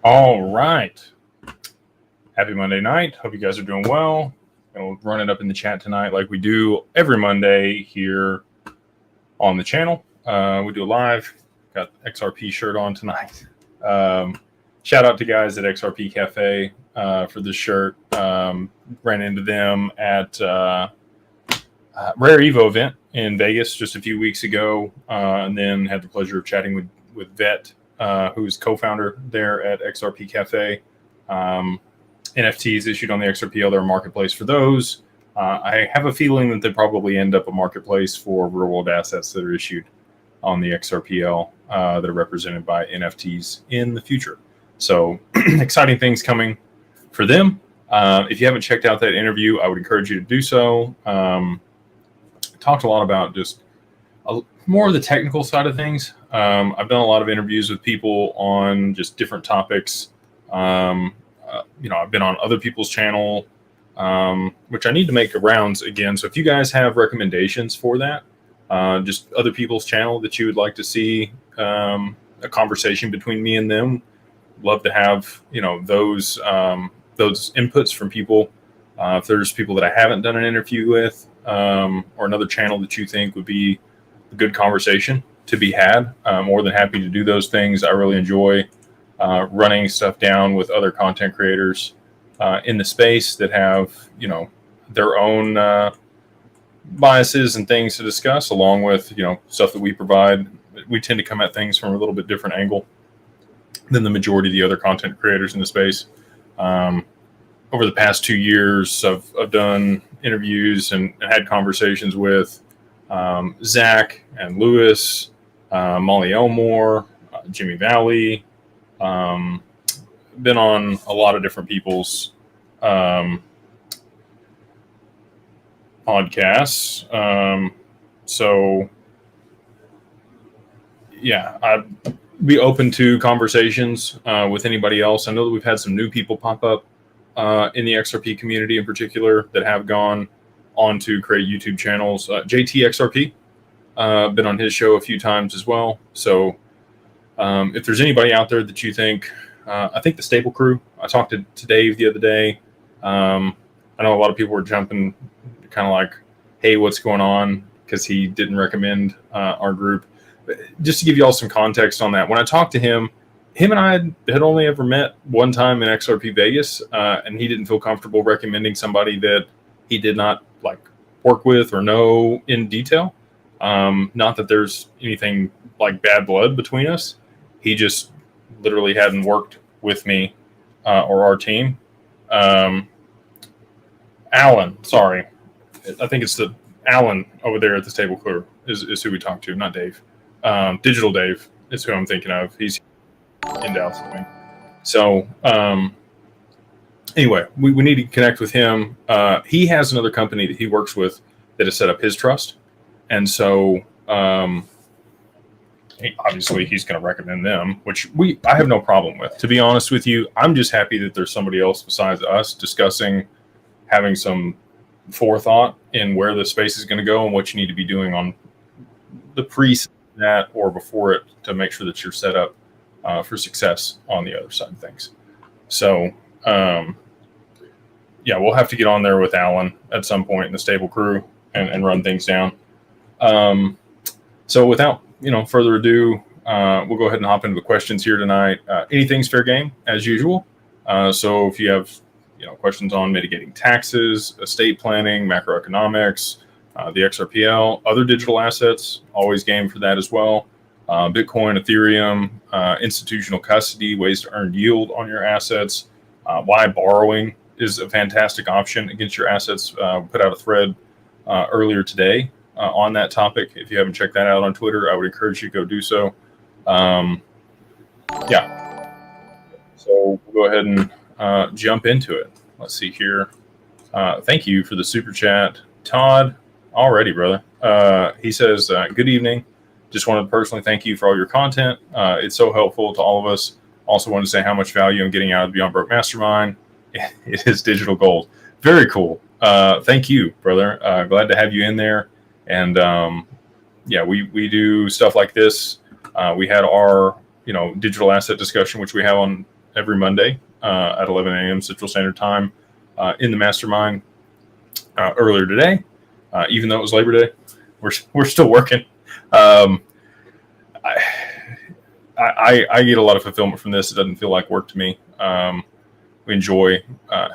All right. Happy Monday night. Hope you guys are doing well. We'll run it up in the chat tonight like we do every Monday here on the channel. We do a live. Got the XRP shirt on tonight. Shout out to guys at XRP Cafe for this shirt. Ran into them at Rare Evo event in Vegas just a few weeks ago, and then had the pleasure of chatting with Vet, who's co-founder there at XRP Cafe. NFTs issued on the XRPL, they're a marketplace for those. I have a feeling that they probably end up a marketplace for real world assets that are issued on the XRPL that are represented by NFTs in the future. So exciting things coming for them. If you haven't checked out that interview, I would encourage you to do so. Talked a lot about just more of the technical side of things. I've done a lot of interviews with people on just different topics. I've been on other people's channel, which I need to make rounds again. So if you guys have recommendations for that, just other people's channel that you would like to see a conversation between me and them, love to have those inputs from people. If there's people that I haven't done an interview with, or another channel that you think would be a good conversation to be had, I'm more than happy to do those things. I really enjoy running stuff down with other content creators in the space that have their own biases and things to discuss, along with stuff that we provide. We tend to come at things from a little bit different angle than the majority of the other content creators in the space. Over the past 2 years, I've done interviews and had conversations with Zach and Lewis, Molly Elmore, Jimmy Valley. Been on a lot of different people's podcasts. So yeah, I'd be open to conversations with anybody else. I know that we've had some new people pop up in the XRP community in particular that have gone on to create YouTube channels. JT XRP, been on his show a few times as well. So if there's anybody out there that you think, I think the Stable Crew, I talked to Dave the other day. I know a lot of people were jumping kind of like, hey, what's going on? Because he didn't recommend our group. But just to give you all some context on that, when I talked to him and I had only ever met one time in XRP Vegas, and he didn't feel comfortable recommending somebody that he did not work with or know in detail. Not that there's anything like bad blood between us. He just literally hadn't worked with me or our team. Alan, sorry. I think it's the Alan over there at the Stable Crew is who we talked to, not Dave. Digital Dave is who I'm thinking of. He's in Dallas with me. So anyway, we need to connect with him. He has another company that he works with that has set up his trust. And so obviously he's going to recommend them, which I have no problem with. To be honest with you, I'm just happy that there's somebody else besides us discussing, having some forethought in where the space is going to go and what you need to be doing on the that or before it to make sure that you're set up for success on the other side of things. So yeah, we'll have to get on there with Alan at some point in the Stable Crew and run things down. So without further ado, we'll go ahead and hop into the questions here tonight. Anything's fair game as usual. So if you have questions on mitigating taxes, estate planning, macroeconomics, the XRPL, other digital assets, always game for that as well. Bitcoin, Ethereum, institutional custody, ways to earn yield on your assets, why borrowing is a fantastic option against your assets. Put out a thread earlier today on that topic. If you haven't checked that out on Twitter, I would encourage you to go do so. Yeah. So we'll go ahead and jump into it. Let's see here. Thank you for the super chat, Todd. Already, brother. He says, good evening. Just wanted to personally thank you for all your content. It's so helpful to all of us. Also wanted to say how much value I'm getting out of the Beyond Broke Mastermind. It is digital gold. Very cool. Thank you, brother. Glad to have you in there. And yeah, we do stuff like this. We had our digital asset discussion, which we have on every Monday at 11 a.m. Central Standard Time in the Mastermind. Earlier today, even though it was Labor Day, we're still working. I get a lot of fulfillment from this. It doesn't feel like work to me. We enjoy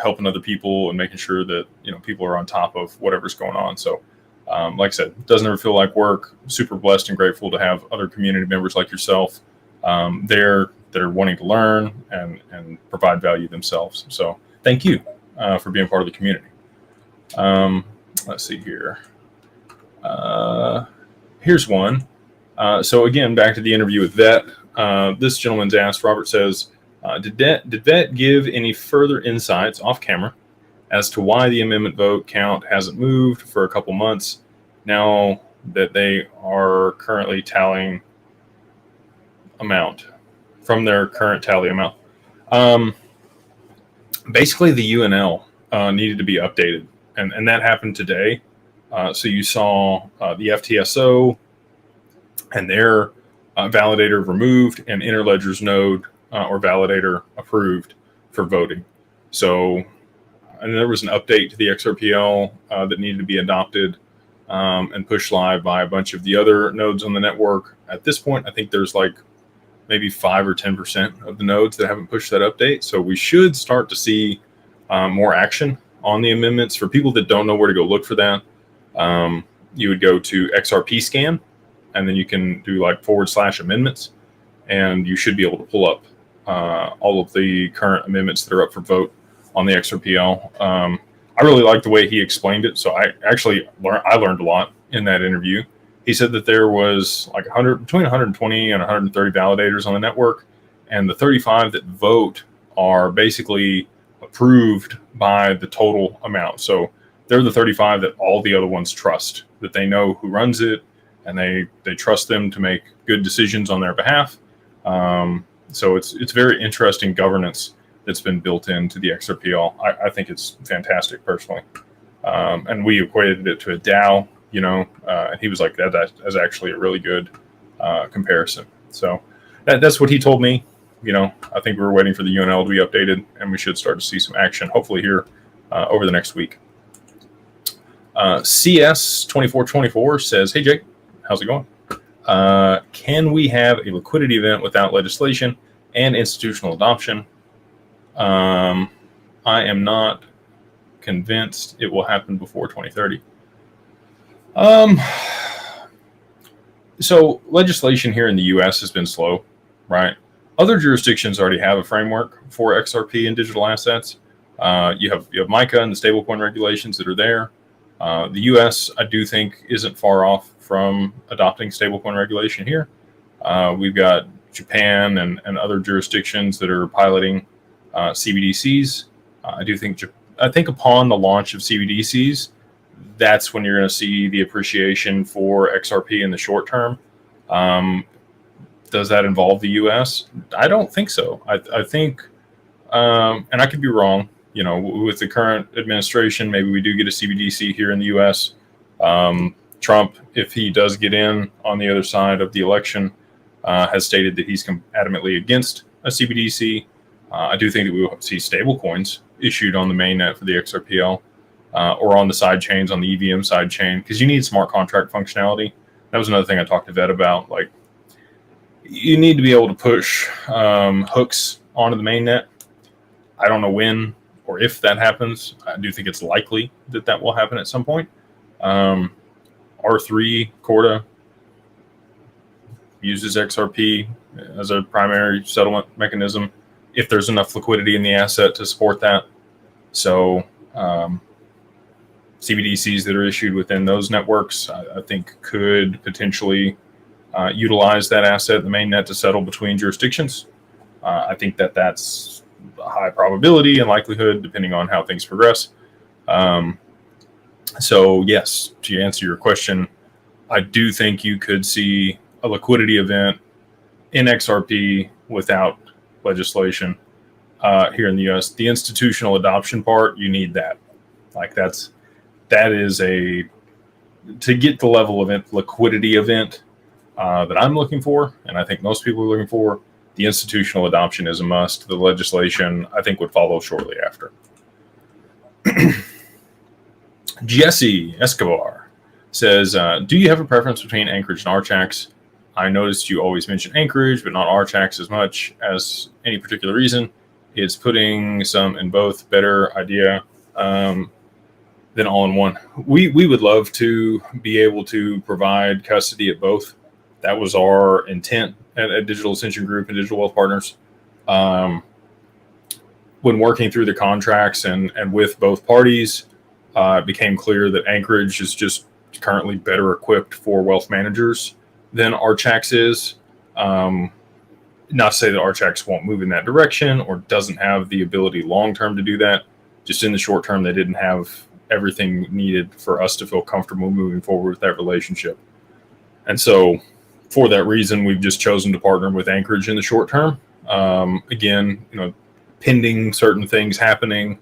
helping other people and making sure that people are on top of whatever's going on. So, like I said, it doesn't ever feel like work. Super blessed and grateful to have other community members like yourself there that are wanting to learn and provide value themselves. So, thank you for being part of the community. Let's see here. Here's one. So again, back to the interview with Vet. This gentleman's asked, Robert says, did Vet give any further insights off camera as to why the amendment vote count hasn't moved for a couple months now that they are currently tallying amount from their current tally amount? Basically, the UNL needed to be updated. And that happened today. So you saw the FTSO and their validator removed and Interledger's node or validator approved for voting. So and there was an update to the XRPL that needed to be adopted and pushed live by a bunch of the other nodes on the network. At this point, I think there's like maybe 5 or 10% of the nodes that haven't pushed that update. So we should start to see more action on the amendments. For people that don't know where to go look for that, you would go to XRP scan, and then you can do like /amendments, and you should be able to pull up all of the current amendments that are up for vote on the XRPL. I really like the way he explained it. So I learned a lot in that interview. He said that there was like between 120 and 130 validators on the network, and the 35 that vote are basically approved by the total amount. So they're the 35 that all the other ones trust, that they know who runs it, and they trust them to make good decisions on their behalf. So it's very interesting governance that's been built into the XRPL. I think it's fantastic personally. And we equated it to a DAO, and he was like, that's actually a really good comparison. So that's what he told me. I think we're waiting for the UNL to be updated, and we should start to see some action, hopefully here over the next week. CS2424 says, hey, Jake, how's it going? Can we have a liquidity event without legislation and institutional adoption? I am not convinced it will happen before 2030. So legislation here in the U.S. has been slow, right? Other jurisdictions already have a framework for XRP and digital assets. You have MiCA and the stablecoin regulations that are there. The U.S., I do think, isn't far off from adopting stablecoin regulation here. We've got Japan and other jurisdictions that are piloting CBDCs. I think upon the launch of CBDCs, that's when you're going to see the appreciation for XRP in the short term. Does that involve the U.S.? I don't think so. I think, and I could be wrong, with the current administration, maybe we do get a CBDC here in the U.S. Trump, if he does get in on the other side of the election, has stated that he's adamantly against a CBDC. I do think that we will see stable coins issued on the mainnet for the XRPL or on the side chains, on the EVM side chain, because you need smart contract functionality. That was another thing I talked to Vet about. Like, you need to be able to push hooks onto the mainnet. I don't know when or if that happens. I do think it's likely that will happen at some point. R3 Corda uses XRP as a primary settlement mechanism if there's enough liquidity in the asset to support that. So CBDCs that are issued within those networks, I think, could potentially utilize that asset, the mainnet, to settle between jurisdictions. I think that's a high probability and likelihood depending on how things progress. So yes, to answer your question, I do think you could see a liquidity event in XRP without legislation here in the US. The institutional adoption part, you need that. Like that is to get the level of liquidity event that I'm looking for, and I think most people are looking for. the institutional adoption is a must. The legislation, I think, would follow shortly after. Jesse Escobar says, do you have a preference between Anchorage and Archax? I noticed you always mention Anchorage, but not Archax as much as any particular reason. It's putting some in both. Better idea than all in one. We would love to be able to provide custody at both. That was our intent at Digital Ascension Group and Digital Wealth Partners. When working through the contracts and with both parties, it became clear that Anchorage is just currently better equipped for wealth managers than Archax is. Not to say that Archax won't move in that direction or doesn't have the ability long-term to do that. Just in the short term, they didn't have everything needed for us to feel comfortable moving forward with that relationship. And so for that reason, we've just chosen to partner with Anchorage in the short term. Again, pending certain things happening,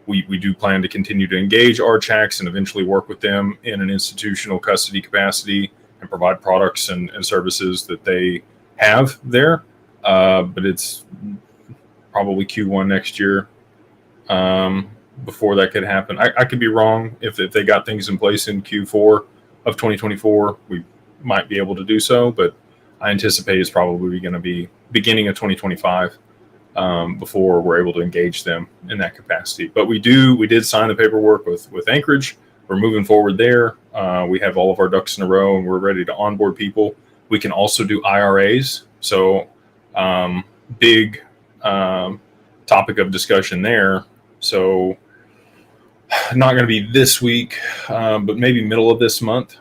we do plan to continue to engage Archax and eventually work with them in an institutional custody capacity and provide products and services that they have there. But it's probably Q1 next year before that could happen. I could be wrong. If they got things in place in Q4 of 2024, we might be able to do so, but I anticipate it's probably going to be beginning of 2025 before we're able to engage them in that capacity. But we did sign the paperwork with Anchorage. We're moving forward there. We have all of our ducks in a row and we're ready to onboard people. We can also do IRAs. So big topic of discussion there. So not going to be this week, but maybe middle of this month.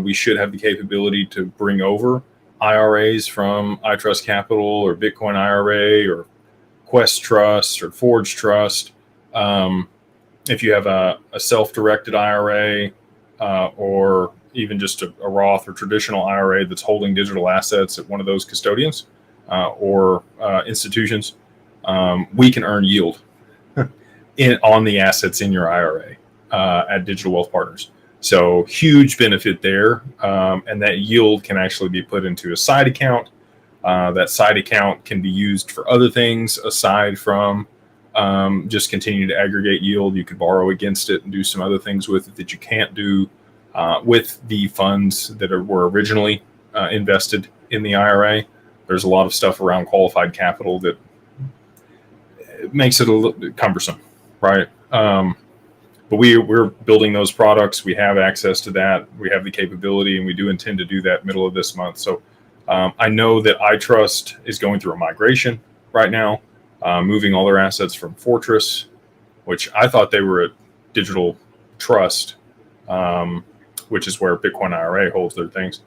We should have the capability to bring over IRAs from iTrust Capital or Bitcoin IRA or Quest Trust or Forge Trust. If you have a self-directed IRA or even just a Roth or traditional IRA that's holding digital assets at one of those custodians or institutions, we can earn yield on the assets in your IRA at Digital Wealth Partners. So huge benefit there. And that yield can actually be put into a side account. That side account can be used for other things aside from just continue to aggregate yield. You could borrow against it and do some other things with it that you can't do with the funds that were originally invested in the IRA. There's a lot of stuff around qualified capital that makes it a little bit cumbersome, right? But we're building those products. We have access to that. We have the capability, and we do intend to do that middle of this month. So I know that iTrust is going through a migration right now, moving all their assets from Fortress, which I thought they were at Digital Trust, which is where Bitcoin IRA holds their things.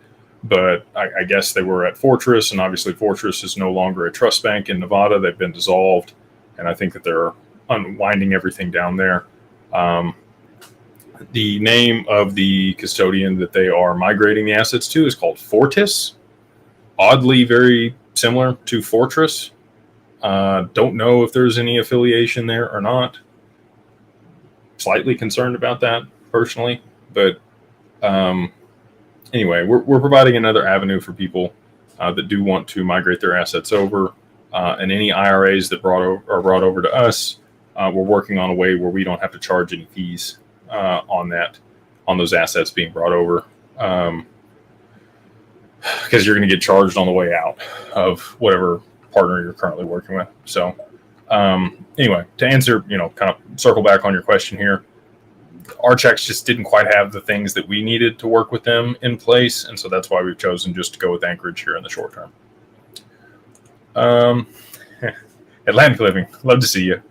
But I guess they were at Fortress, and obviously Fortress is no longer a trust bank in Nevada. They've been dissolved, and I think that they're unwinding everything down there. The name of the custodian that they are migrating the assets to is called Fortis. Oddly, very similar to Fortress. Don't know if there's any affiliation there or not. Slightly concerned about that personally, but anyway, we're providing another avenue for people that do want to migrate their assets over, and any IRAs that are brought over to us. We're working on a way where we don't have to charge any fees on those assets being brought over, because you're going to get charged on the way out of whatever partner you're currently working with. So anyway, to answer, kind of circle back on your question here, Archax just didn't quite have the things that we needed to work with them in place, and so that's why we've chosen just to go with Anchorage here in the short term. Atlantic Living, love to see you.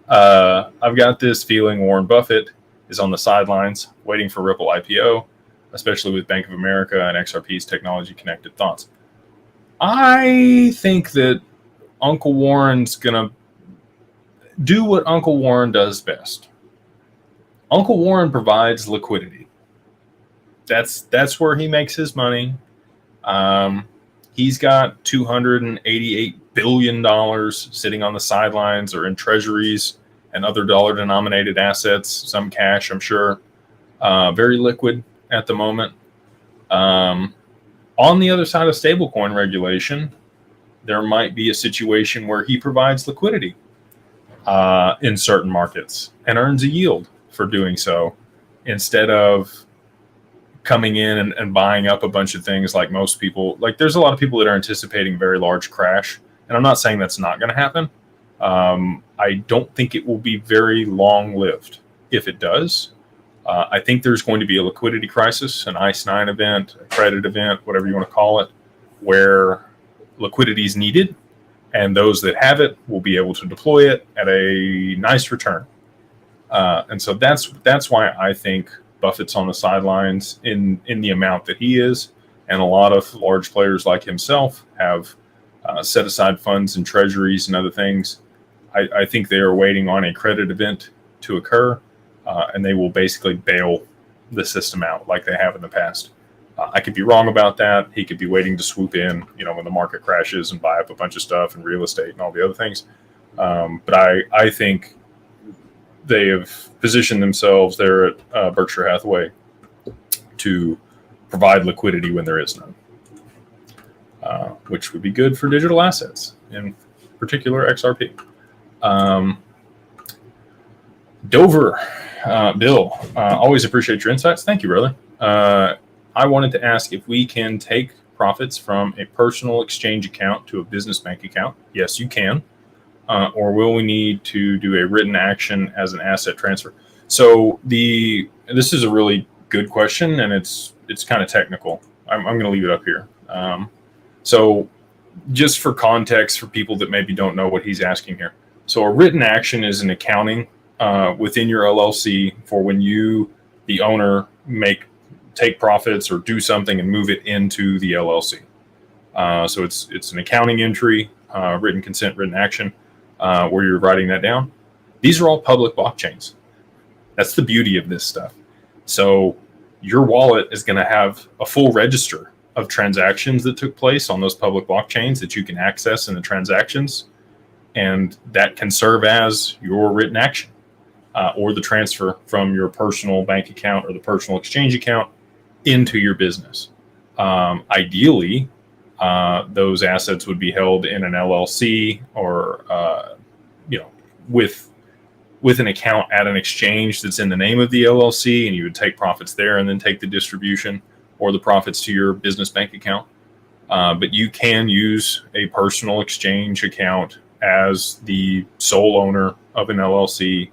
I've got this feeling Warren Buffett is on the sidelines waiting for Ripple IPO, especially with Bank of America and XRP's technology connected thoughts. I think that Uncle Warren's going to do what Uncle Warren does best. Uncle Warren provides liquidity. That's where he makes his money. He's got $288 billion sitting on the sidelines or in treasuries and other dollar-denominated assets, some cash, I'm sure. Very liquid at the moment. On the other side of stablecoin regulation, there might be a situation where he provides liquidity in certain markets and earns a yield for doing so, instead of coming in and buying up a bunch of things like most people. Like, there's a lot of people that are anticipating a very large crash, and I'm not saying that's not going to happen. I don't think it will be very long-lived if it does. I think there's going to be a liquidity crisis, an ICE 9 event, a credit event, whatever you want to call it, where liquidity is needed, and those that have it will be able to deploy it at a nice return. And so that's why I think Buffett's on the sidelines in the amount that he is, and a lot of large players like himself have set aside funds and treasuries and other things. I think they are waiting on a credit event to occur, and they will basically bail the system out like they have in the past. I could be wrong about that. He could be waiting to swoop in, when the market crashes and buy up a bunch of stuff and real estate and all the other things. But I think they have positioned themselves there at Berkshire Hathaway to provide liquidity when there is none, which would be good for digital assets, in particular XRP. Dover, Bill, always appreciate your insights. Thank you, brother. I wanted to ask if we can take profits from a personal exchange account to a business bank account. Yes, you can. Or will we need to do a written action as an asset transfer? So this is a really good question, and it's kind of technical. I'm going to leave it up here. So just for context, for people that maybe don't know what he's asking here. So a written action is an accounting within your LLC for when you, the owner, take profits or do something and move it into the LLC. So it's an accounting entry, written consent, written action, where you're writing that down. These are all public blockchains. That's the beauty of this stuff. So your wallet is going to have a full register of transactions that took place on those public blockchains that you can access in the transactions, and that can serve as your written action or the transfer from your personal bank account or the personal exchange account into your business. Ideally, those assets would be held in an LLC or with an account at an exchange that's in the name of the LLC, and you would take profits there and then take the distribution or the profits to your business bank account. But you can use a personal exchange account as the sole owner of an LLC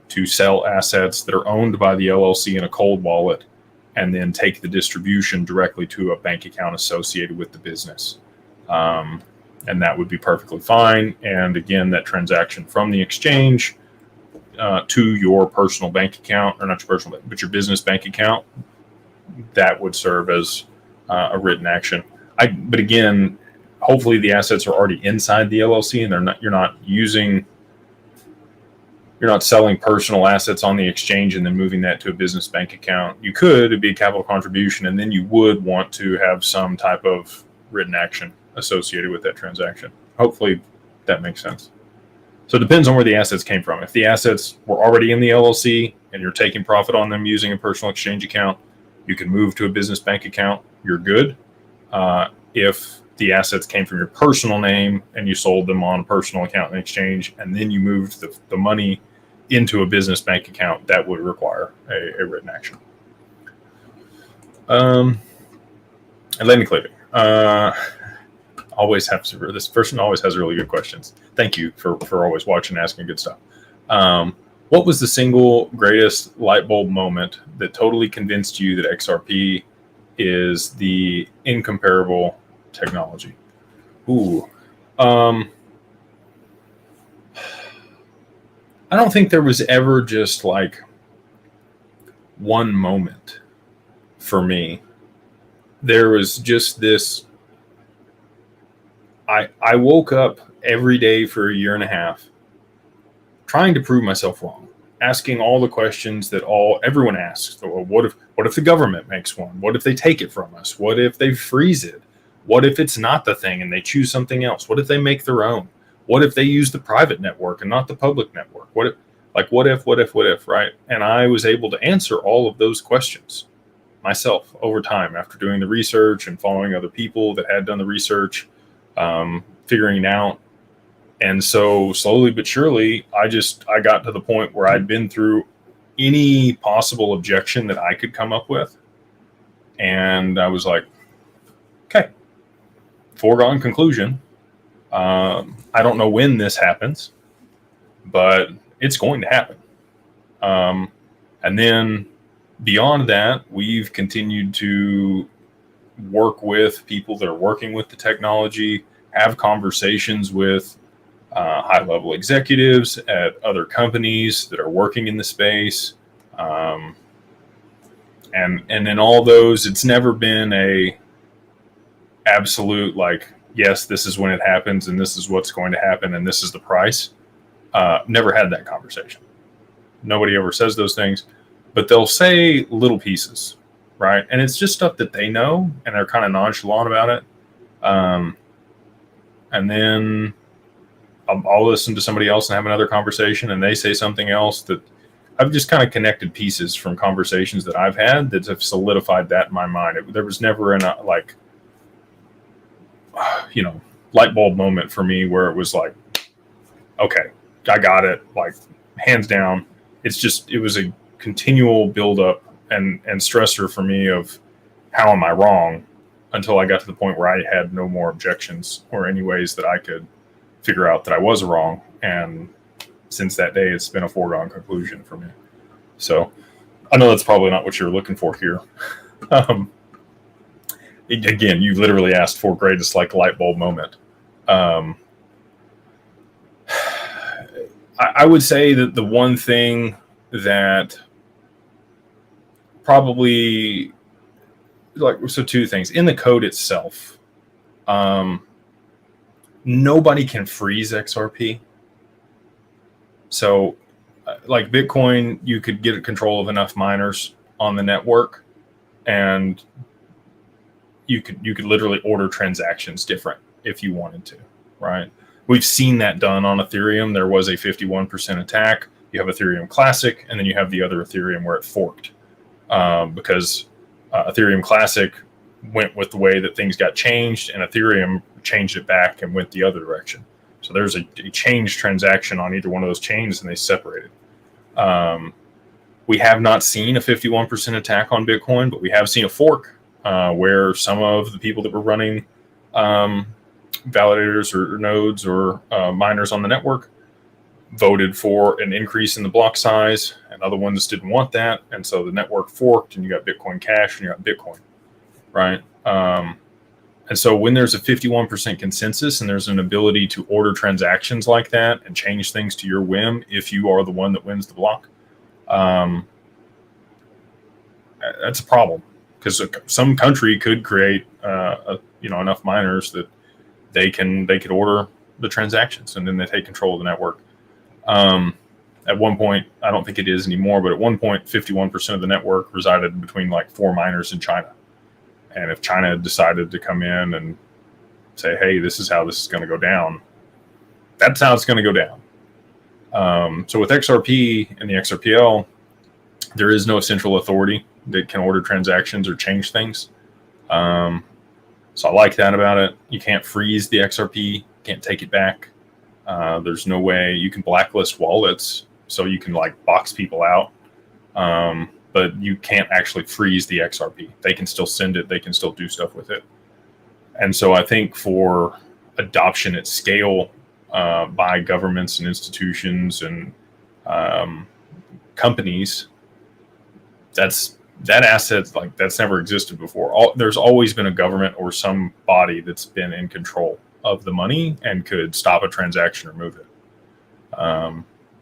to sell assets that are owned by the LLC in a cold wallet, and then take the distribution directly to a bank account associated with the business. And that would be perfectly fine. And again, that transaction from the exchange to your personal bank account, or not your personal, but your business bank account, that would serve as a written action. But again, hopefully the assets are already inside the LLC, and you're not selling personal assets on the exchange and then moving that to a business bank account. You could, it'd be a capital contribution, and then you would want to have some type of written action associated with that transaction. Hopefully that makes sense. So it depends on where the assets came from. If the assets were already in the LLC and you're taking profit on them using a personal exchange account, you can move to a business bank account. You're good. If the assets came from your personal name and you sold them on a personal account in exchange, and then you moved the money into a business bank account, that would require a written action. Lenny Claver, this person always has really good questions. Thank you for always watching and asking good stuff. What was the single greatest light bulb moment that totally convinced you that XRP is the incomparable technology? I don't think there was ever just like one moment for me. There was just this. I woke up every day for a year and a half trying to prove myself wrong, asking all the questions that everyone asks. Well, what if the government makes one? What if they take it from us? What if they freeze it? What if it's not the thing and they choose something else? What if they make their own? What if they use the private network and not the public network? What if, right? And I was able to answer all of those questions myself over time after doing the research and following other people that had done the research, figuring it out. And so slowly but surely, I got to the point where I'd been through any possible objection that I could come up with. And I was like, okay, foregone conclusion. I don't know when this happens, but it's going to happen. And then beyond that, we've continued to work with people that are working with the technology, have conversations with high-level executives at other companies that are working in the space. And in all those, it's never been a absolute like, yes, this is when it happens and this is what's going to happen and this is the price. Never had that conversation. Nobody ever says those things, but they'll say little pieces, right? And it's just stuff that they know and they're kind of nonchalant about it. And then I'll listen to somebody else and have another conversation and they say something else that I've just kind of connected pieces from conversations that I've had that have solidified that in my mind. There was never like, light bulb moment for me where it was like, okay, I got it, like hands down. It was a continual buildup and stressor for me of how am I wrong until I got to the point where I had no more objections or any ways that I could figure out that I was wrong. And since that day, it's been a foregone conclusion for me. So I know that's probably not what you're looking for here. Again, you literally asked for greatest like light bulb moment. I would say that the one thing that probably two things in the code itself. Nobody can freeze XRP. So like Bitcoin, you could get control of enough miners on the network and you could literally order transactions different if you wanted to, right? We've seen that done on Ethereum. There was a 51% attack. You have Ethereum Classic, and then you have the other Ethereum where it forked because Ethereum Classic went with the way that things got changed, and Ethereum changed it back and went the other direction. So there's a change transaction on either one of those chains, and they separated. We have not seen a 51% attack on Bitcoin, but we have seen a fork where some of the people that were running validators or nodes or miners on the network voted for an increase in the block size, and other ones didn't want that. And so the network forked, and you got Bitcoin Cash and you got Bitcoin, right? And so when there's a 51% consensus and there's an ability to order transactions like that and change things to your whim if you are the one that wins the block, that's a problem, because some country could create enough miners that they could order the transactions, and then they take control of the network. At one point, I don't think it is anymore, but at one point, 51% of the network resided between like 4 miners in China. And if China decided to come in and say, hey, this is how this is going to go down, that's how it's going to go down. So with XRP and the XRPL, there is no central authority that can order transactions or change things. So I like that about it. You can't freeze the XRP, can't take it back. There's no way you can blacklist wallets, so you can like box people out. But you can't actually freeze the XRP. They can still send it. They can still do stuff with it. And so I think for adoption at scale by governments and institutions and companies, that asset, like, that's never existed before. There's always been a government or some body that's been in control of the money and could stop a transaction or move it.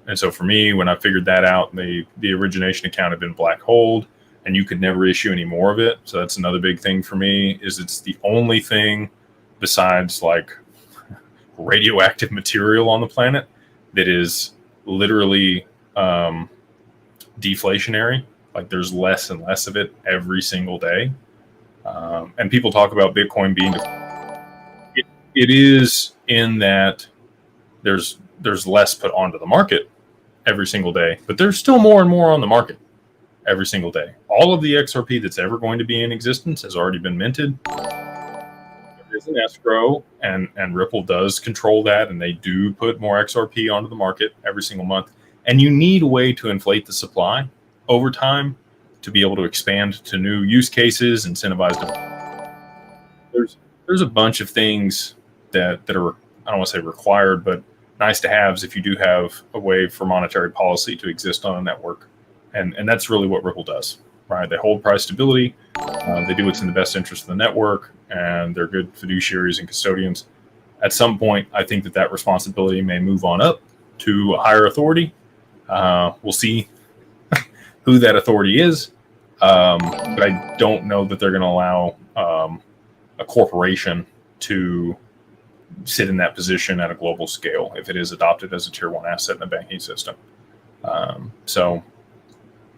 And so for me, when I figured that out, the origination account had been black holed and you could never issue any more of it. So that's another big thing for me, is it's the only thing besides like radioactive material on the planet that is literally deflationary. Like, there's less and less of it every single day. And people talk about Bitcoin being, it is in that there's less put onto the market every single day, but there's still more and more on the market every single day. All of the XRP that's ever going to be in existence has already been minted. There is an escrow, and Ripple does control that, and they do put more XRP onto the market every single month. And you need a way to inflate the supply over time to be able to expand to new use cases, incentivize them. There's a bunch of things that are, I don't want to say required, but nice to haves if you do have a way for monetary policy to exist on a network. And that's really what Ripple does, right? They hold price stability. They do what's in the best interest of the network, and they're good fiduciaries and custodians. At some point, I think that responsibility may move on up to a higher authority. We'll see who that authority is, but I don't know that they're going to allow a corporation to sit in that position at a global scale if it is adopted as a tier 1 asset in the banking system. So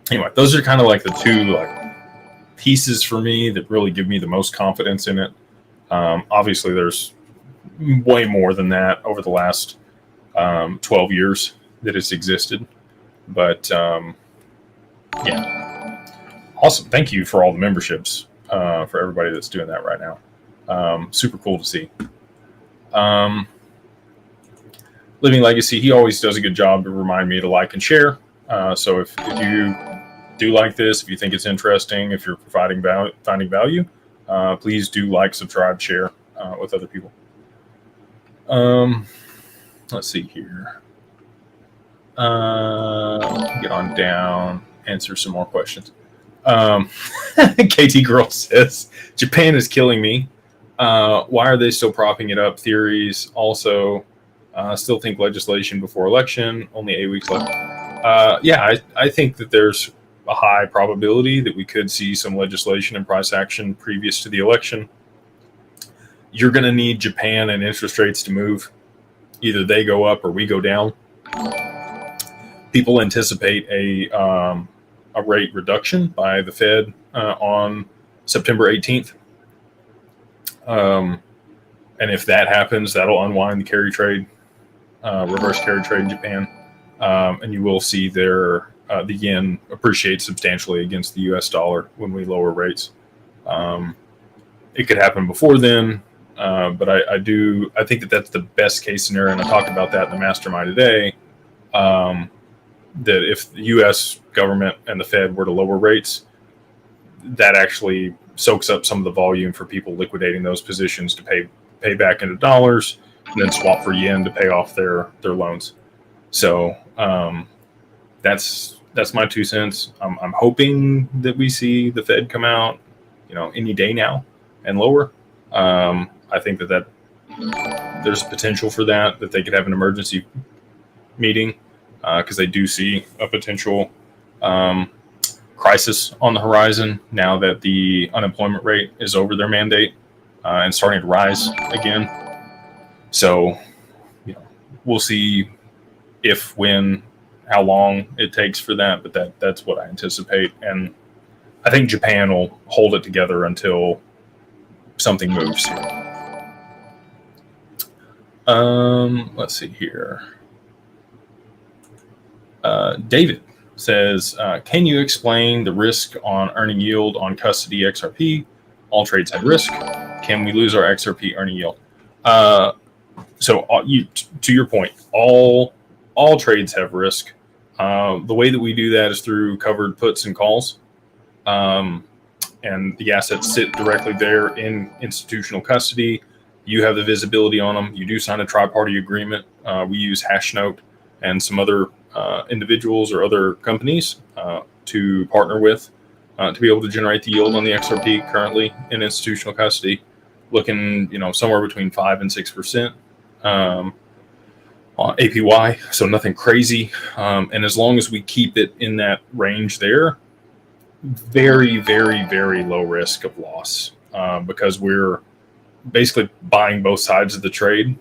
anyway, those are kind of like the two pieces for me that really give me the most confidence in it. Obviously, there's way more than that over the last 12 years that it's existed. But yeah, awesome. Thank you for all the memberships, for everybody that's doing that right now. Super cool to see. Living Legacy, he always does a good job to remind me to like and share. So if you do like this, if you think it's interesting, if you're finding value, please do like, subscribe, share with other people. Let's see here. Get on down, answer some more questions. KT Girl says, Japan is killing me. Why are they still propping it up? Theories. Also, still think legislation before election. Only 8 weeks left. Yeah, I think that there's a high probability that we could see some legislation and price action previous to the election. You're going to need Japan and interest rates to move. Either they go up or we go down. People anticipate a rate reduction by the Fed on September 18th. And if that happens, that'll unwind the carry trade, reverse carry trade in Japan. And you will see the yen appreciate substantially against the US dollar when we lower rates. It could happen before then, but I think that's the best case scenario. And I talked about that in the Mastermind today, that if the US government and the Fed were to lower rates, that actually soaks up some of the volume for people liquidating those positions to pay back into dollars and then swap for yen to pay off their loans. So that's my 2 cents. I'm hoping that we see the Fed come out, any day now and lower. I think that there's potential for that they could have an emergency meeting because they do see a potential crisis on the horizon now that the unemployment rate is over their mandate and starting to rise again. So, we'll see if, when, how long it takes for that, but that's what I anticipate. And I think Japan will hold it together until something moves. Let's see here. David says, can you explain the risk on earning yield on custody XRP? All trades have risk. Can we lose our XRP earning yield? So to your point, all trades have risk. The way that we do that is through covered puts and calls. And the assets sit directly there in institutional custody. You have the visibility on them. You do sign a tri-party agreement. We use Hashnote and some other individuals or other companies to partner with to be able to generate the yield on the XRP currently in institutional custody, looking somewhere between 5 and 6% on APY. So nothing crazy, and as long as we keep it in that range there, very, very, very low risk of loss because we're basically buying both sides of the trade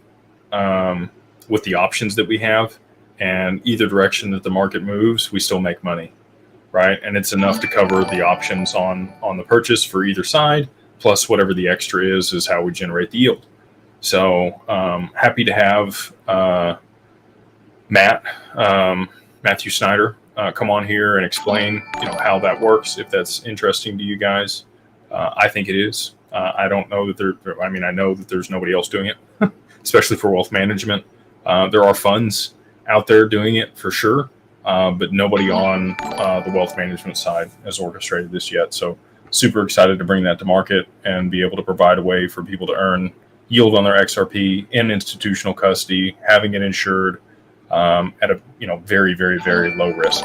with the options that we have. And either direction that the market moves, we still make money, right? And it's enough to cover the options on the purchase for either side, plus whatever the extra is how we generate the yield. So happy to have Matthew Snyder come on here and explain how that works, if that's interesting to you guys. I think it is. I don't know that I know that there's nobody else doing it, especially for wealth management. There are funds out there doing it for sure, but nobody on the wealth management side has orchestrated this yet. So super excited to bring that to market and be able to provide a way for people to earn yield on their XRP in institutional custody, having it insured at a very, very, very low risk.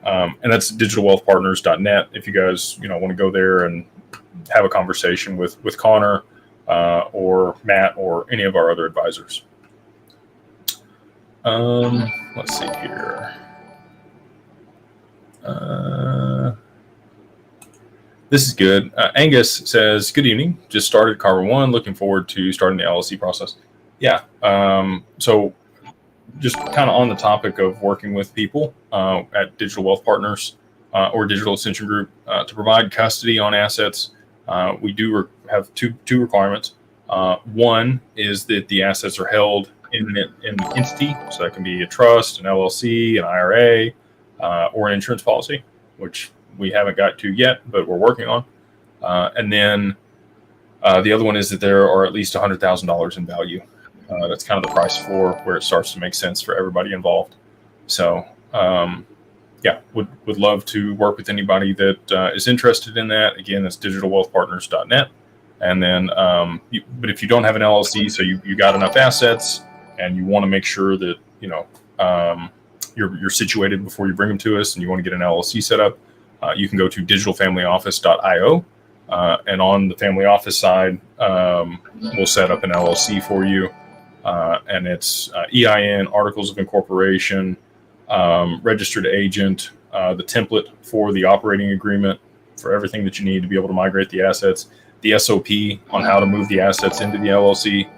And that's digitalwealthpartners.net. If you guys want to go there and have a conversation with Connor or Matt or any of our other advisors. Let's see here. This is good. Angus says, good evening. Just started Carver One. Looking forward to starting the LLC process. Yeah. So just kind of on the topic of working with people at Digital Wealth Partners or Digital Ascension Group to provide custody on assets. We do have two requirements. One is that the assets are held in an entity, so that can be a trust, an LLC, an IRA, or an insurance policy, which we haven't got to yet, but we're working on. And then the other one is that there are at least $100,000 in value. That's kind of the price floor where it starts to make sense for everybody involved. So yeah, would love to work with anybody that is interested in that. Again, that's digitalwealthpartners.net. And then, but if you don't have an LLC, so you got enough assets and you want to make sure that, you're situated before you bring them to us and you want to get an LLC set up, you can go to digitalfamilyoffice.io. And on the family office side, we'll set up an LLC for you. And it's EIN, articles of incorporation, registered agent, the template for the operating agreement for everything that you need to be able to migrate the assets, the SOP on how to move the assets into the LLC.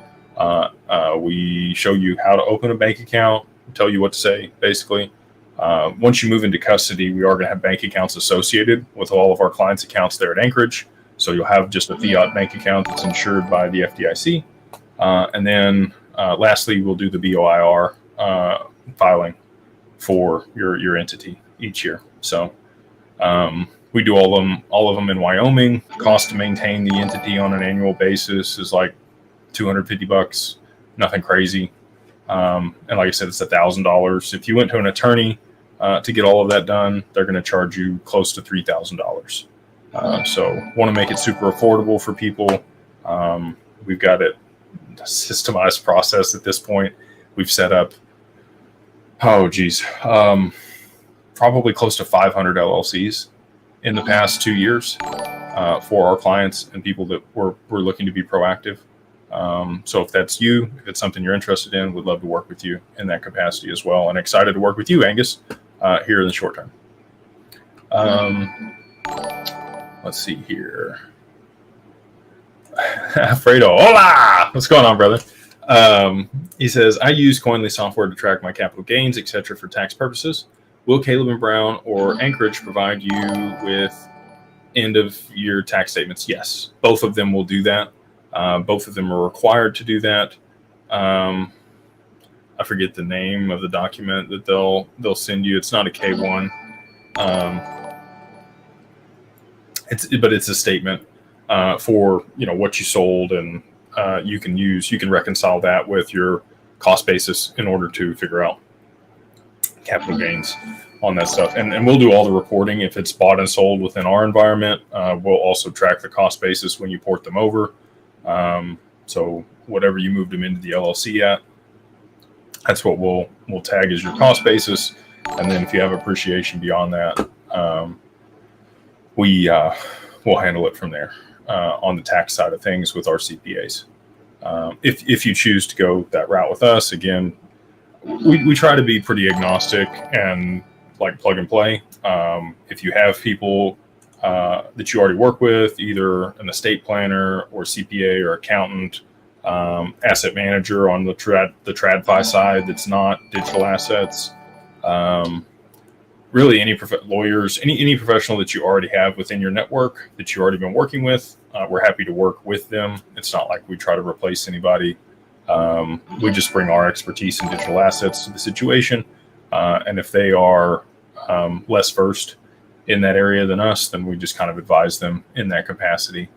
We show you how to open a bank account, tell you what to say, basically. Once you move into custody, we are going to have bank accounts associated with all of our clients' accounts there at Anchorage. So you'll have just a fiat bank account that's insured by the FDIC. And then lastly, we'll do the BOIR filing for your entity each year. So we do all of them in Wyoming. Cost to maintain the entity on an annual basis is like $250, nothing crazy. And like I said, it's $1,000. If you went to an attorney to get all of that done, they're going to charge you close to $3,000. So want to make it super affordable for people. We've got it a systemized process at this point. We've set up, probably close to 500 LLCs in the past 2 years for our clients and people that we're looking to be proactive. So if that's you, if it's something you're interested in, we'd love to work with you in that capacity as well. And excited to work with you, Angus, here in the short term. Let's see here. Fredo, hola! What's going on, brother? He says, I use Coinly software to track my capital gains, etc. for tax purposes. Will Caleb and Brown or Anchorage provide you with end of year tax statements? Yes, both of them will do that. Both of them are required to do that. I forget the name of the document that they'll send you. It's not a K1. But it's a statement for what you sold, and you can reconcile that with your cost basis in order to figure out capital gains on that stuff. And we'll do all the reporting if it's bought and sold within our environment. We'll also track the cost basis when you port them over. So whatever you moved them into the LLC at, that's what we'll tag as your cost basis. And then if you have appreciation beyond that, we'll handle it from there on the tax side of things with our CPAs. If you choose to go that route with us, again, we try to be pretty agnostic and like plug and play. If you have people that you already work with, either an estate planner or CPA or accountant, asset manager on the TradFi side that's not digital assets, really any lawyers, any professional that you already have within your network that you've already been working with, we're happy to work with them. It's not like we try to replace anybody. We just bring our expertise in digital assets to the situation. And if they are less versed in that area than us, then we just kind of advise them in that capacity.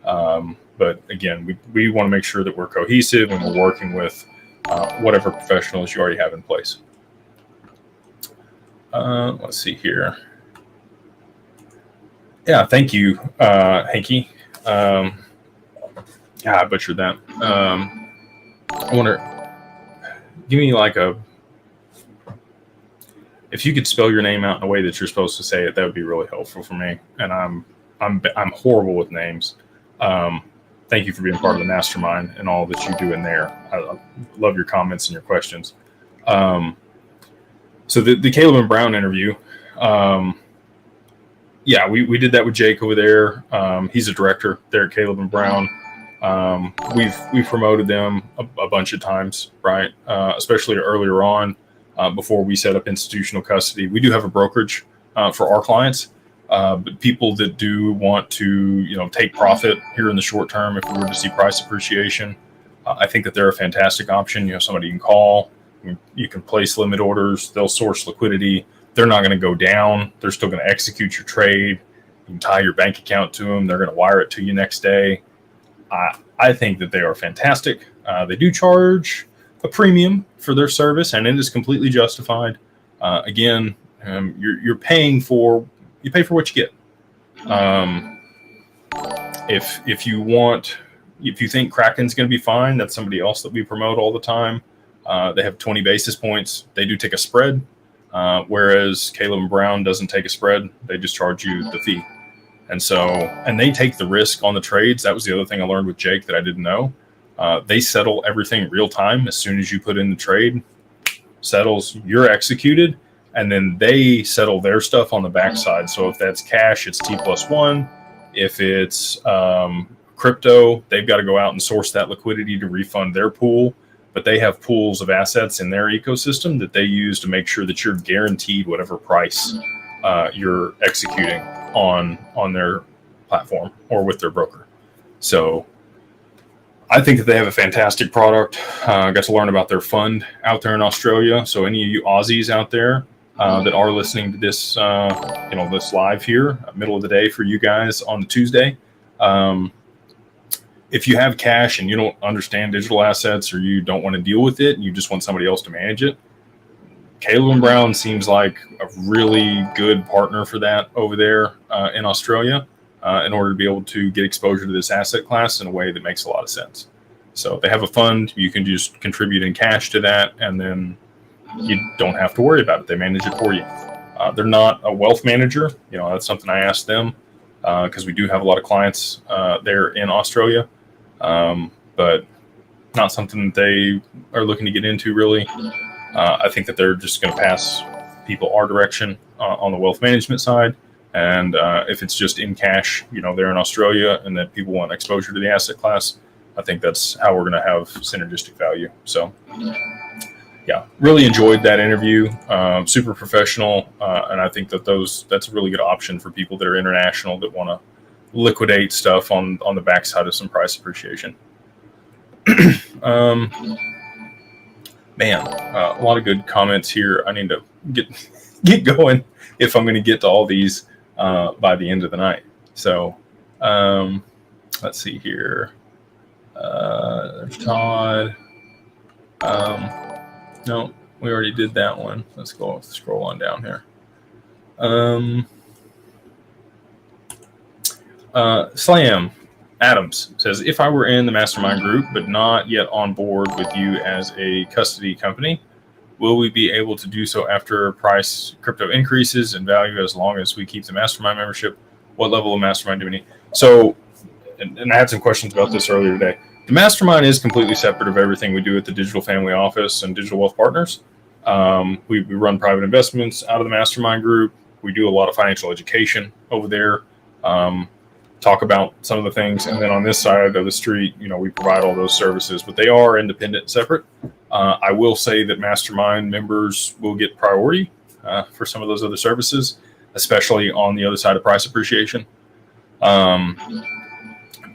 But again, we want to make sure that we're cohesive and we're working with whatever professionals you already have in place. Let's see here. Yeah, thank you, Hanky. Yeah, I butchered that. I wonder, give me like if you could spell your name out in a way that you're supposed to say it, that would be really helpful for me. And I'm horrible with names. Thank you for being part of the mastermind and all that you do in there. I love your comments and your questions. So the Caleb and Brown interview, yeah, we did that with Jake over there. He's a director there at Caleb and Brown. We've promoted them a bunch of times, right? Especially earlier on, before we set up institutional custody. We do have a brokerage for our clients, but people that do want to, take profit here in the short term, if we were to see price appreciation, I think that they're a fantastic option. Somebody you can call, you can place limit orders, they'll source liquidity. They're not going to go down. They're still going to execute your trade. You can tie your bank account to them. They're going to wire it to you next day. I think that they are fantastic. They do charge a premium for their service, and it is completely justified. Again, you pay for what you get. If you think Kraken's going to be fine, that's somebody else that we promote all the time. They have 20 basis points. They do take a spread, whereas Caleb and Brown doesn't take a spread. They just charge you the fee. And they take the risk on the trades. That was the other thing I learned with Jake that I didn't know. They settle everything real time. As soon as you put in the trade, settles, you're executed, and then they settle their stuff on the backside. So if that's cash, it's T+1. If it's crypto, they've got to go out and source that liquidity to refund their pool. But they have pools of assets in their ecosystem that they use to make sure that you're guaranteed whatever price you're executing on their platform or with their broker. So I think that they have a fantastic product. I got to learn about their fund out there in Australia. So any of you Aussies out there that are listening to this, this live here, middle of the day for you guys on the Tuesday, if you have cash and you don't understand digital assets or you don't want to deal with it and you just want somebody else to manage it, Caleb and Brown seems like a really good partner for that over there in Australia in order to be able to get exposure to this asset class in a way that makes a lot of sense. So they have a fund. You can just contribute in cash to that, and then you don't have to worry about it. They manage it for you. They're not a wealth manager. That's something I asked them because we do have a lot of clients there in Australia. But not something that they are looking to get into really. I think that they're just going to pass people our direction on the wealth management side. And if it's just in cash, they're in Australia and that people want exposure to the asset class, I think that's how we're going to have synergistic value. So yeah, really enjoyed that interview. Super professional. And I think that that's a really good option for people that are international that want to liquidate stuff on the backside of some price appreciation. Man, a lot of good comments here. I need to get going if I'm going to get to all these by the end of the night. So let's see here. There's Todd. No, we already did that one. Let's go scroll on down here. Slam Adams says, if I were in the mastermind group but not yet on board with you as a custody company, will we be able to do so after crypto increases in value as long as we keep the mastermind membership? What level of mastermind do we need? So, and I had some questions about this earlier today. The mastermind is completely separate of everything we do at the Digital Family Office and Digital Wealth Partners. We run private investments out of the mastermind group. We do a lot of financial education over there. Talk about some of the things, and then on this side of the street, we provide all those services, but they are independent, separate. I will say that mastermind members will get priority for some of those other services, especially on the other side of price appreciation.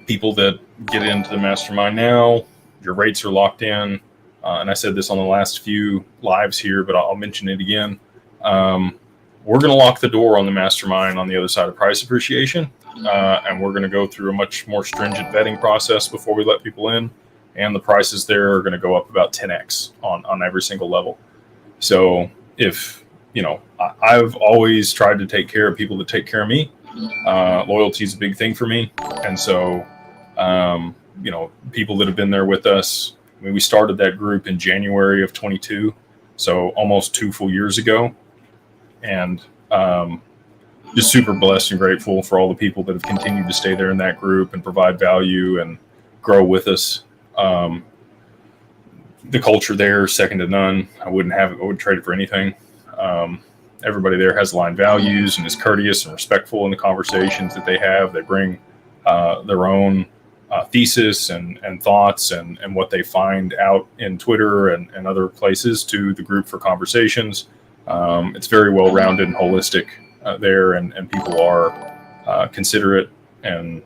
People that get into the mastermind now, your rates are locked in, and I said this on the last few lives here, but I'll mention it again. We're going to lock the door on the mastermind on the other side of price appreciation. and we're going to go through a much more stringent vetting process before we let people in. And the prices there are going to go up about 10x on every single level. So if, I've always tried to take care of people that take care of me. Loyalty is a big thing for me. And so, people that have been there with us, we started that group in January of 22. So almost 2 full years ago. And just super blessed and grateful for all the people that have continued to stay there in that group and provide value and grow with us. The culture there, second to none. I wouldn't trade it for anything. Everybody there has aligned values and is courteous and respectful in the conversations that they have. They bring their own thesis and thoughts and what they find out in Twitter and other places to the group for conversations. It's very well-rounded and holistic there, and people are considerate. And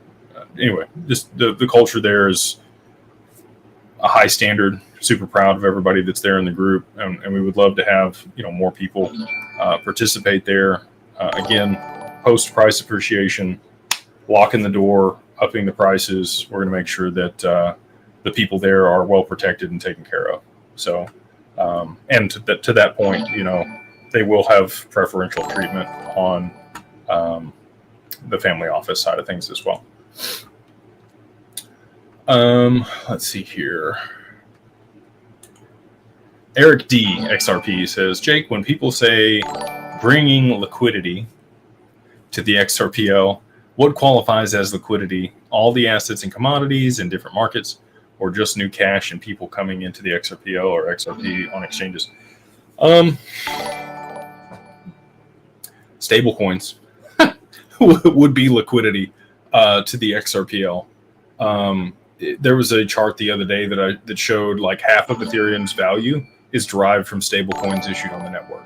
anyway, just the culture there is a high standard. Super proud of everybody that's there in the group, and we would love to have more people participate there. Again, post price appreciation, locking the door, upping the prices. We're going to make sure that the people there are well protected and taken care of. So, and to that point, they will have preferential treatment on the family office side of things as well. Let's see here. Eric D. XRP says, Jake, when people say bringing liquidity to the XRPL, what qualifies as liquidity? All the assets and commodities in different markets, or just new cash and people coming into the XRPL or XRP on exchanges? Stablecoins would be liquidity to the XRPL. There was a chart the other day that showed like half of Ethereum's value is derived from stablecoins issued on the network.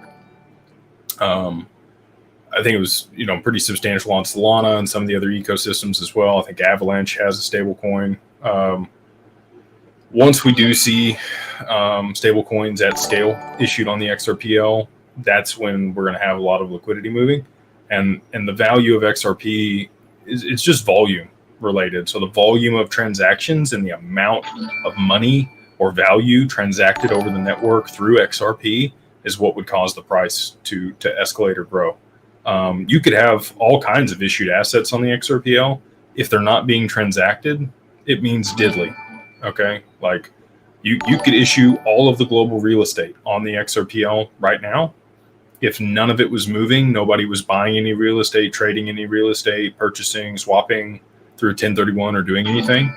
I think it was pretty substantial on Solana and some of the other ecosystems as well. I think Avalanche has a stablecoin. Once we do see stablecoins at scale issued on the XRPL, that's when we're going to have a lot of liquidity moving, and the value of XRP it's just volume related. So the volume of transactions and the amount of money or value transacted over the network through XRP is what would cause the price to escalate or grow. You could have all kinds of issued assets on the XRPL. If they're not being transacted, it means diddly. Okay, like you could issue all of the global real estate on the XRPL right now. If none of it was moving, nobody was buying any real estate, trading any real estate, purchasing, swapping through 1031 or doing anything,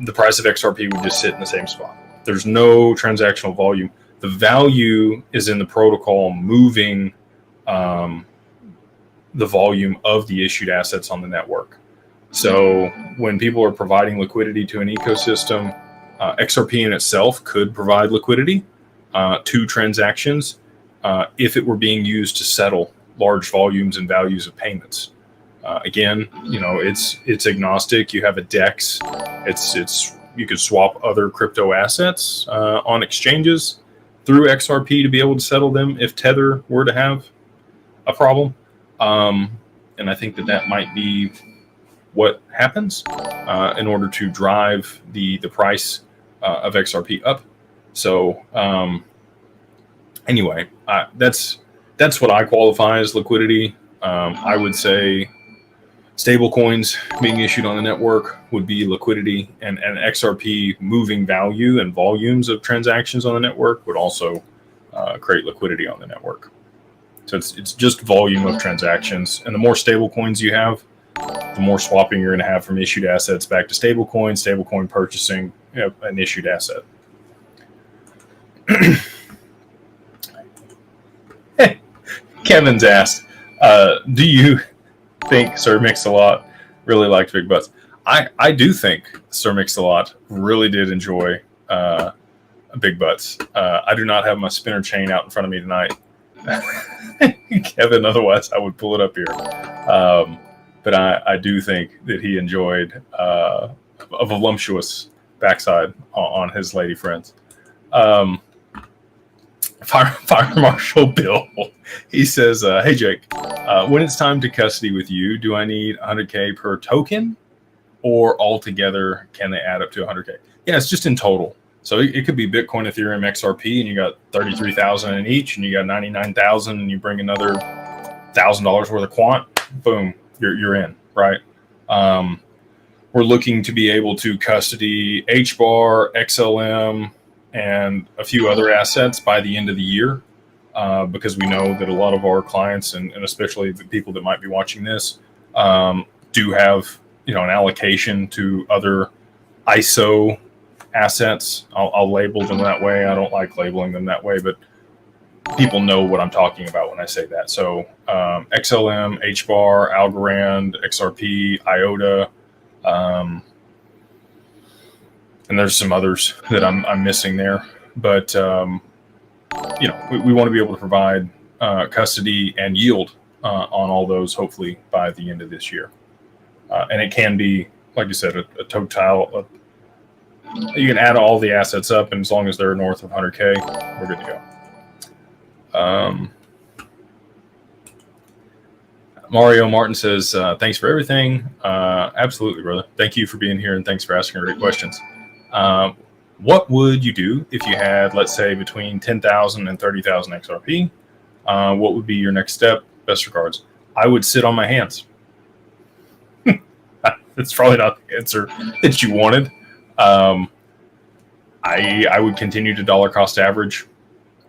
the price of XRP would just sit in the same spot. There's no transactional volume. The value is in the protocol moving the volume of the issued assets on the network. So when people are providing liquidity to an ecosystem, XRP in itself could provide liquidity to transactions if it were being used to settle large volumes and values of payments. Again, it's agnostic. You have a DEX. You could swap other crypto assets on exchanges through XRP to be able to settle them if Tether were to have a problem. And I think that might be what happens in order to drive the price of XRP up. So anyway, that's what I qualify as liquidity. I would say stable coins being issued on the network would be liquidity, and XRP moving value and volumes of transactions on the network would also create liquidity on the network. So it's just volume of transactions, and the more stable coins you have, the more swapping you're going to have from issued assets back to stablecoin purchasing an issued asset. Kevin's asked, do you think Sir Mix-a-Lot really liked Big Butts? I do think Sir Mix-a-Lot really did enjoy Big Butts. I do not have my spinner chain out in front of me tonight. Kevin, otherwise I would pull it up here. But I do think that he enjoyed a voluptuous backside on his lady friends. Fire Marshal Bill He says, hey, Jake, when it's time to custody with you, do I need 100K per token, or altogether can they add up to 100K? Yeah, it's just in total. So it could be Bitcoin, Ethereum, XRP, and you got 33,000 in each, and you got 99,000, and you bring another $1,000 worth of quant. Boom, you're in, right? We're looking to be able to custody HBAR, XLM, and a few other assets by the end of the year, because we know that a lot of our clients, and especially the people that might be watching this, do have an allocation to other ISO assets. I'll label them that way. I don't like labeling them that way, but people know what I'm talking about when I say that. So XLM, HBAR, Algorand, XRP, IOTA, and there's some others that I'm missing there. But we want to be able to provide custody and yield on all those, hopefully by the end of this year. And it can be, like you said, a total. You can add all the assets up, and as long as they're north of 100K, we're good to go. Mario Martin says, thanks for everything. Absolutely, brother. Thank you for being here, and thanks for asking great questions. What would you do if you had, let's say, between 10,000 and 30,000 XRP? What would be your next step? Best regards. I would sit on my hands. That's probably not the answer that you wanted. I would continue to dollar cost average.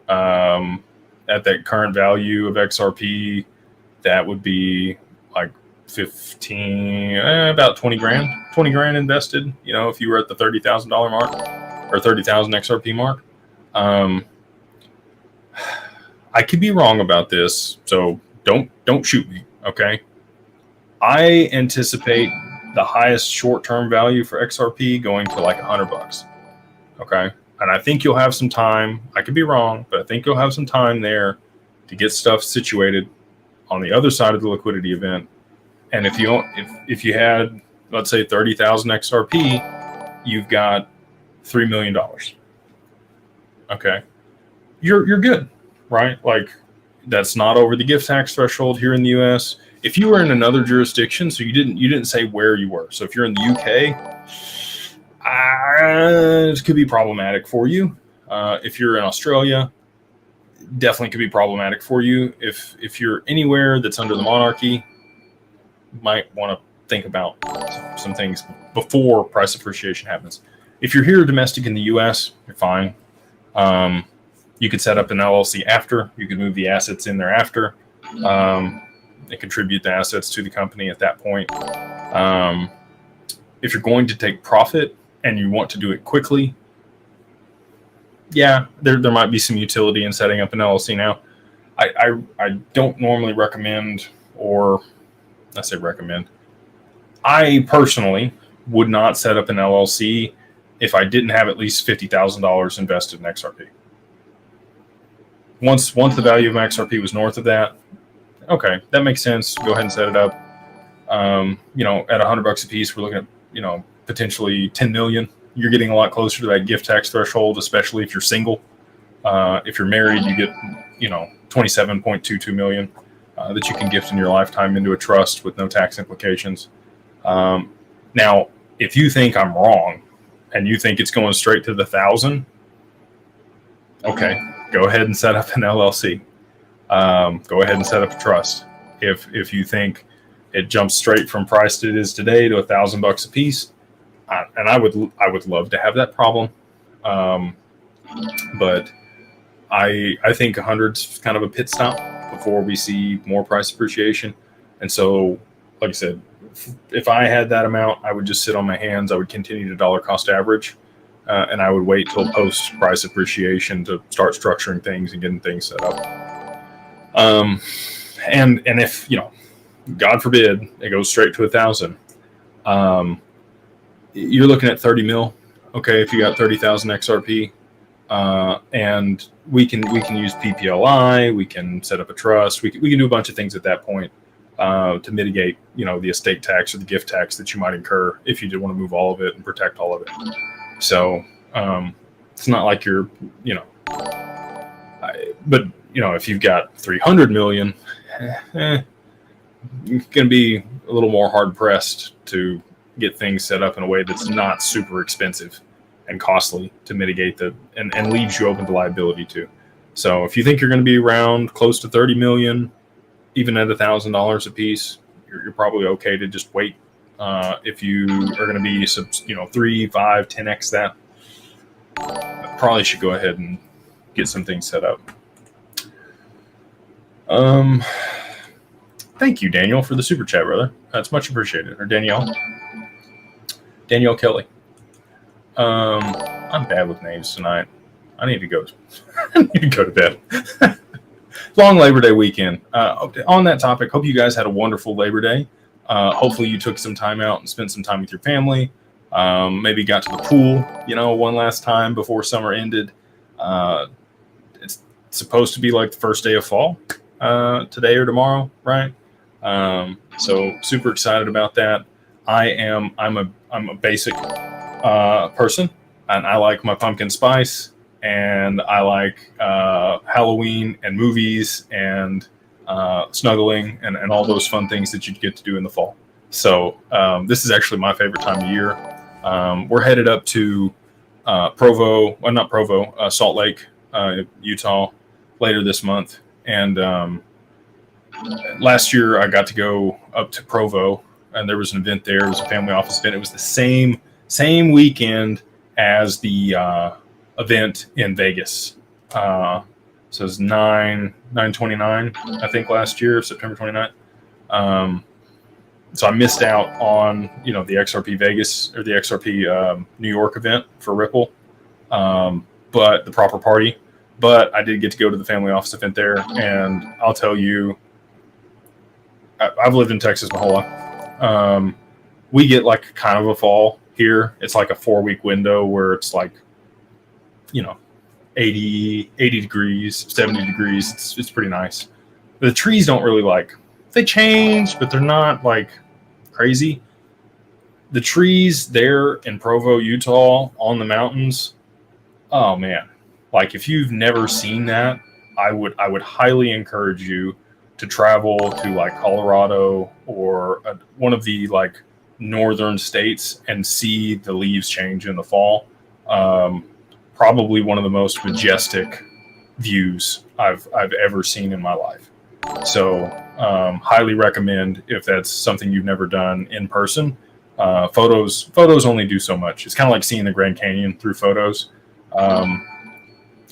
At that current value of XRP, that would be like 15, about 20 grand invested. If you were at the $30,000 mark or 30,000 XRP mark. I could be wrong about this, so don't shoot me. Okay. I anticipate the highest short-term value for XRP going to like $100. Okay. And I think you'll have some time. I could be wrong, but I think you'll have some time there to get stuff situated on the other side of the liquidity event. And if you had, let's say, 30,000 XRP, you've got $3 million. Okay. You're good, right? Like, that's not over the gift tax threshold here in the US. If you were in another jurisdiction, so you didn't say where you were. So if you're in the UK, this could be problematic for you. If you're in Australia, definitely could be problematic for you. If you're anywhere that's under the monarchy, you might want to think about some things before price appreciation happens. If you're here domestic in the US, you're fine. You could set up an LLC after. You could move the assets in there after. And contribute the assets to the company at that point. If you're going to take profit and you want to do it quickly, yeah, there might be some utility in setting up an LLC now. I don't normally recommend, or I say recommend. I personally would not set up an LLC if I didn't have at least $50,000 invested in XRP. Once the value of my XRP was north of that, okay, that makes sense. Go ahead and set it up. At $100 a piece, we're looking at, potentially 10 million. You're getting a lot closer to that gift tax threshold, especially if you're single. If you're married, you get, 27.22 million that you can gift in your lifetime into a trust with no tax implications. Now, if you think I'm wrong and you think it's going straight to the 1,000, okay, go ahead and set up an LLC. Go ahead and set up a trust. If you think it jumps straight from price that it is today to $1,000 a piece, and I would love to have that problem, but I think 100's kind of a pit stop before we see more price appreciation. And so, like I said, if I had that amount, I would just sit on my hands. I would continue to dollar cost average, and I would wait till post price appreciation to start structuring things and getting things set up. And if, God forbid it goes straight to 1,000, you're looking at 30 mil. Okay. If you got 30,000 XRP, and we can use PPLI, we can set up a trust. We can do a bunch of things at that point, to mitigate, the estate tax or the gift tax that you might incur if you did want to move all of it and protect all of it. So, it's not like you're, but if you've got 300 million, you're going to be a little more hard pressed to get things set up in a way that's not super expensive and costly to mitigate and leaves you open to liability too. So if you think you're going to be around close to 30 million, even at $1,000 a piece, you're probably okay to just wait. If you are going to be 3, 5, 10x that, probably should go ahead and get some things set up. Thank you, Daniel, for the super chat, brother. That's much appreciated. Or Danielle Kelly. I'm bad with names tonight. I need to go. I need to go to bed. Long Labor Day weekend. On that topic, hope you guys had a wonderful Labor Day. Hopefully you took some time out and spent some time with your family. Maybe got to the pool, one last time before summer ended. It's supposed to be like the first day of fall, today or tomorrow, right? So super excited about that. I'm a basic person, and I like my pumpkin spice, and I like Halloween and movies and snuggling and all those fun things that you get to do in the fall. So this is actually my favorite time of year. We're headed up to Salt Lake, Utah later this month. And last year I got to go up to Provo, and there was an event there. It was a family office event. It was the same weekend as the event in Vegas. So it was 9/29, I think, last year, September 29th. So I missed out on, the XRP Vegas or the XRP New York event for Ripple, but the proper party. But I did get to go to the family office event there, and I'll tell you, I've lived in Texas my whole life. We get like kind of a fall here. It's like a 4-week window where it's like, 80 degrees, 70 degrees. It's pretty nice. The trees don't really they change, but they're not like crazy. The trees there in Provo, Utah, on the mountains, oh man. Like if you've never seen that, I would highly encourage you to travel to like Colorado or one of the like northern states and see the leaves change in the fall. Probably one of the most majestic views I've ever seen in my life. So highly recommend if that's something you've never done in person. Photos only do so much. It's kind of like seeing the Grand Canyon through photos.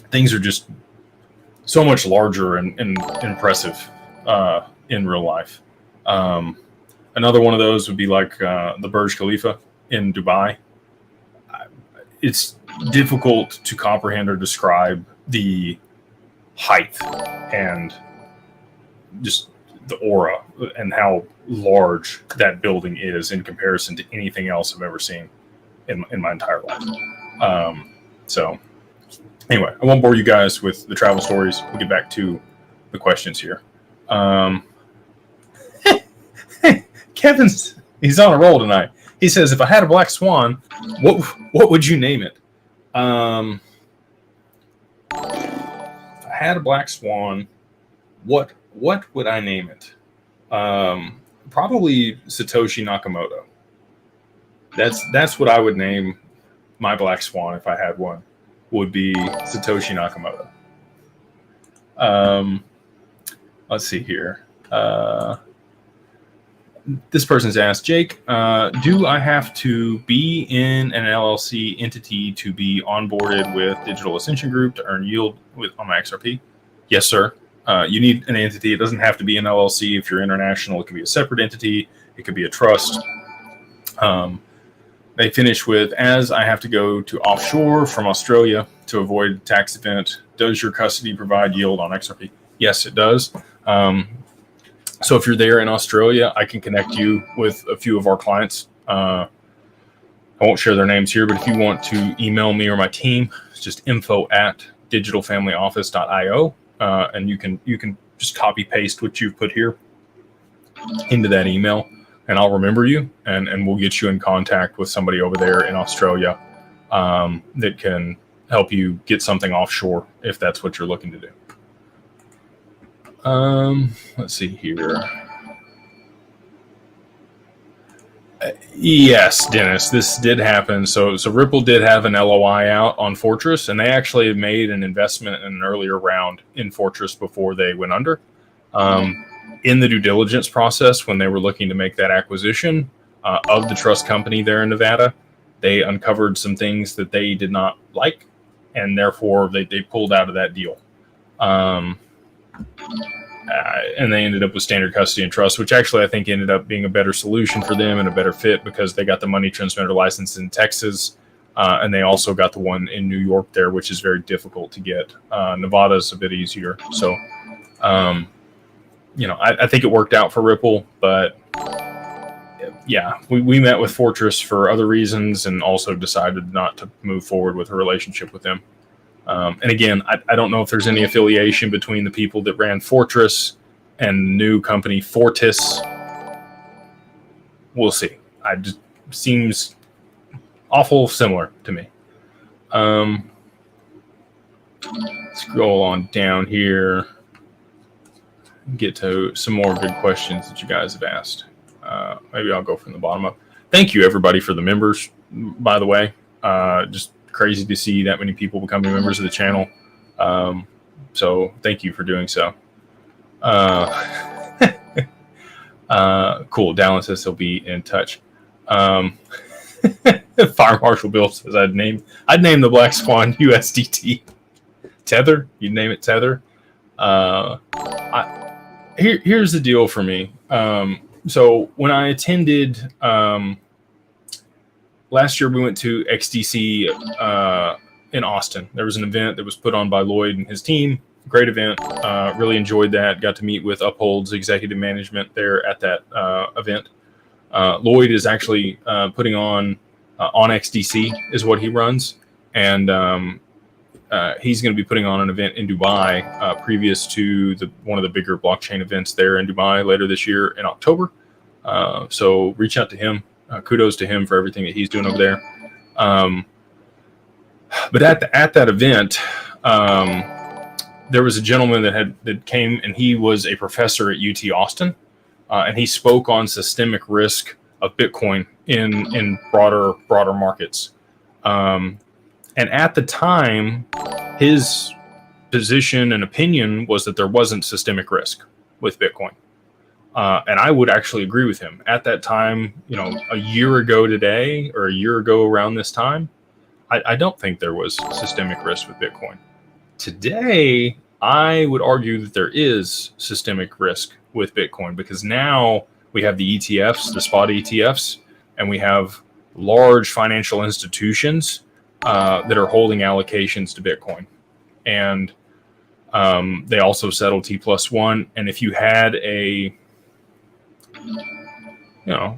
Things are just so much larger and impressive in real life. Another one of those would be like the Burj Khalifa in Dubai. It's difficult to comprehend or describe the height and just the aura and how large that building is in comparison to anything else I've ever seen in my entire life. So anyway, I won't bore you guys with the travel stories. We'll get back to the questions here. He's on a roll tonight. He says, if I had a black swan, what would you name it? If I had a black swan, what would I name it? Probably Satoshi Nakamoto. That's what I would name my black swan if I had one. Would be Satoshi Nakamoto. Let's see here. This person's asked, Jake, do I have to be in an LLC entity to be onboarded with Digital Ascension Group to earn yield on my XRP? Yes, sir. You need an entity. It doesn't have to be an LLC. If you're international, it could be a separate entity. It could be a trust. They finish with, as I have to go to offshore from Australia to avoid tax event, does your custody provide yield on XRP? Yes, it does. So if you're there in Australia, I can connect you with a few of our clients. I won't share their names here, but if you want to email me or my team, it's just info@digitalfamilyoffice.io, and you can just copy paste what you've put here into that email, and I'll remember you, and we'll get you in contact with somebody over there in Australia that can help you get something offshore if that's what you're looking to do. Let's see here. Yes, Dennis, this did happen. So Ripple did have an LOI out on Fortress, and they actually made an investment in an earlier round in Fortress before they went under. In the due diligence process, when they were looking to make that acquisition of the trust company there in Nevada, they uncovered some things that they did not like, and therefore they pulled out of that deal. And they ended up with standard custody and trust, which actually I think ended up being a better solution for them and a better fit because they got the money transmitter license in Texas, and they also got the one in New York there, which is very difficult to get. Nevada's a bit easier. So, I think it worked out for Ripple, but yeah, we met with Fortress for other reasons and also decided not to move forward with a relationship with them. And again, I don't know if there's any affiliation between the people that ran Fortress and the new company Fortis. We'll see. Seems awful similar to me. Scroll on down here. Get to some more good questions that you guys have asked. Maybe I'll go from the bottom up. Thank you, everybody, for the members, by the way. Just crazy to see that many people becoming members of the channel. So thank you for doing so. Cool. Dallin says he'll be in touch. Fire Marshal Bill says I'd name the Black Swan USDT. Tether. You'd name it Tether. Here's the deal for me. So when I attended last year, we went to XDC in Austin. There was an event that was put on by Lloyd and his team. Great event. Really enjoyed that. Got to meet with Uphold's executive management there at that event. Lloyd is actually putting on XDC is what he runs. And he's going to be putting on an event in Dubai previous to one of the bigger blockchain events there in Dubai later this year in October. So reach out to him. Kudos to him for everything that he's doing over there. But at that event, there was a gentleman that came, and he was a professor at UT Austin, and he spoke on systemic risk of Bitcoin in broader markets. And at the time, his position and opinion was that there wasn't systemic risk with Bitcoin. And I would actually agree with him. At that time, a year ago today, or a year ago around this time, I don't think there was systemic risk with Bitcoin. Today, I would argue that there is systemic risk with Bitcoin because now we have the ETFs, the spot ETFs, and we have large financial institutions that are holding allocations to Bitcoin. And they also settle T+1. And if you had a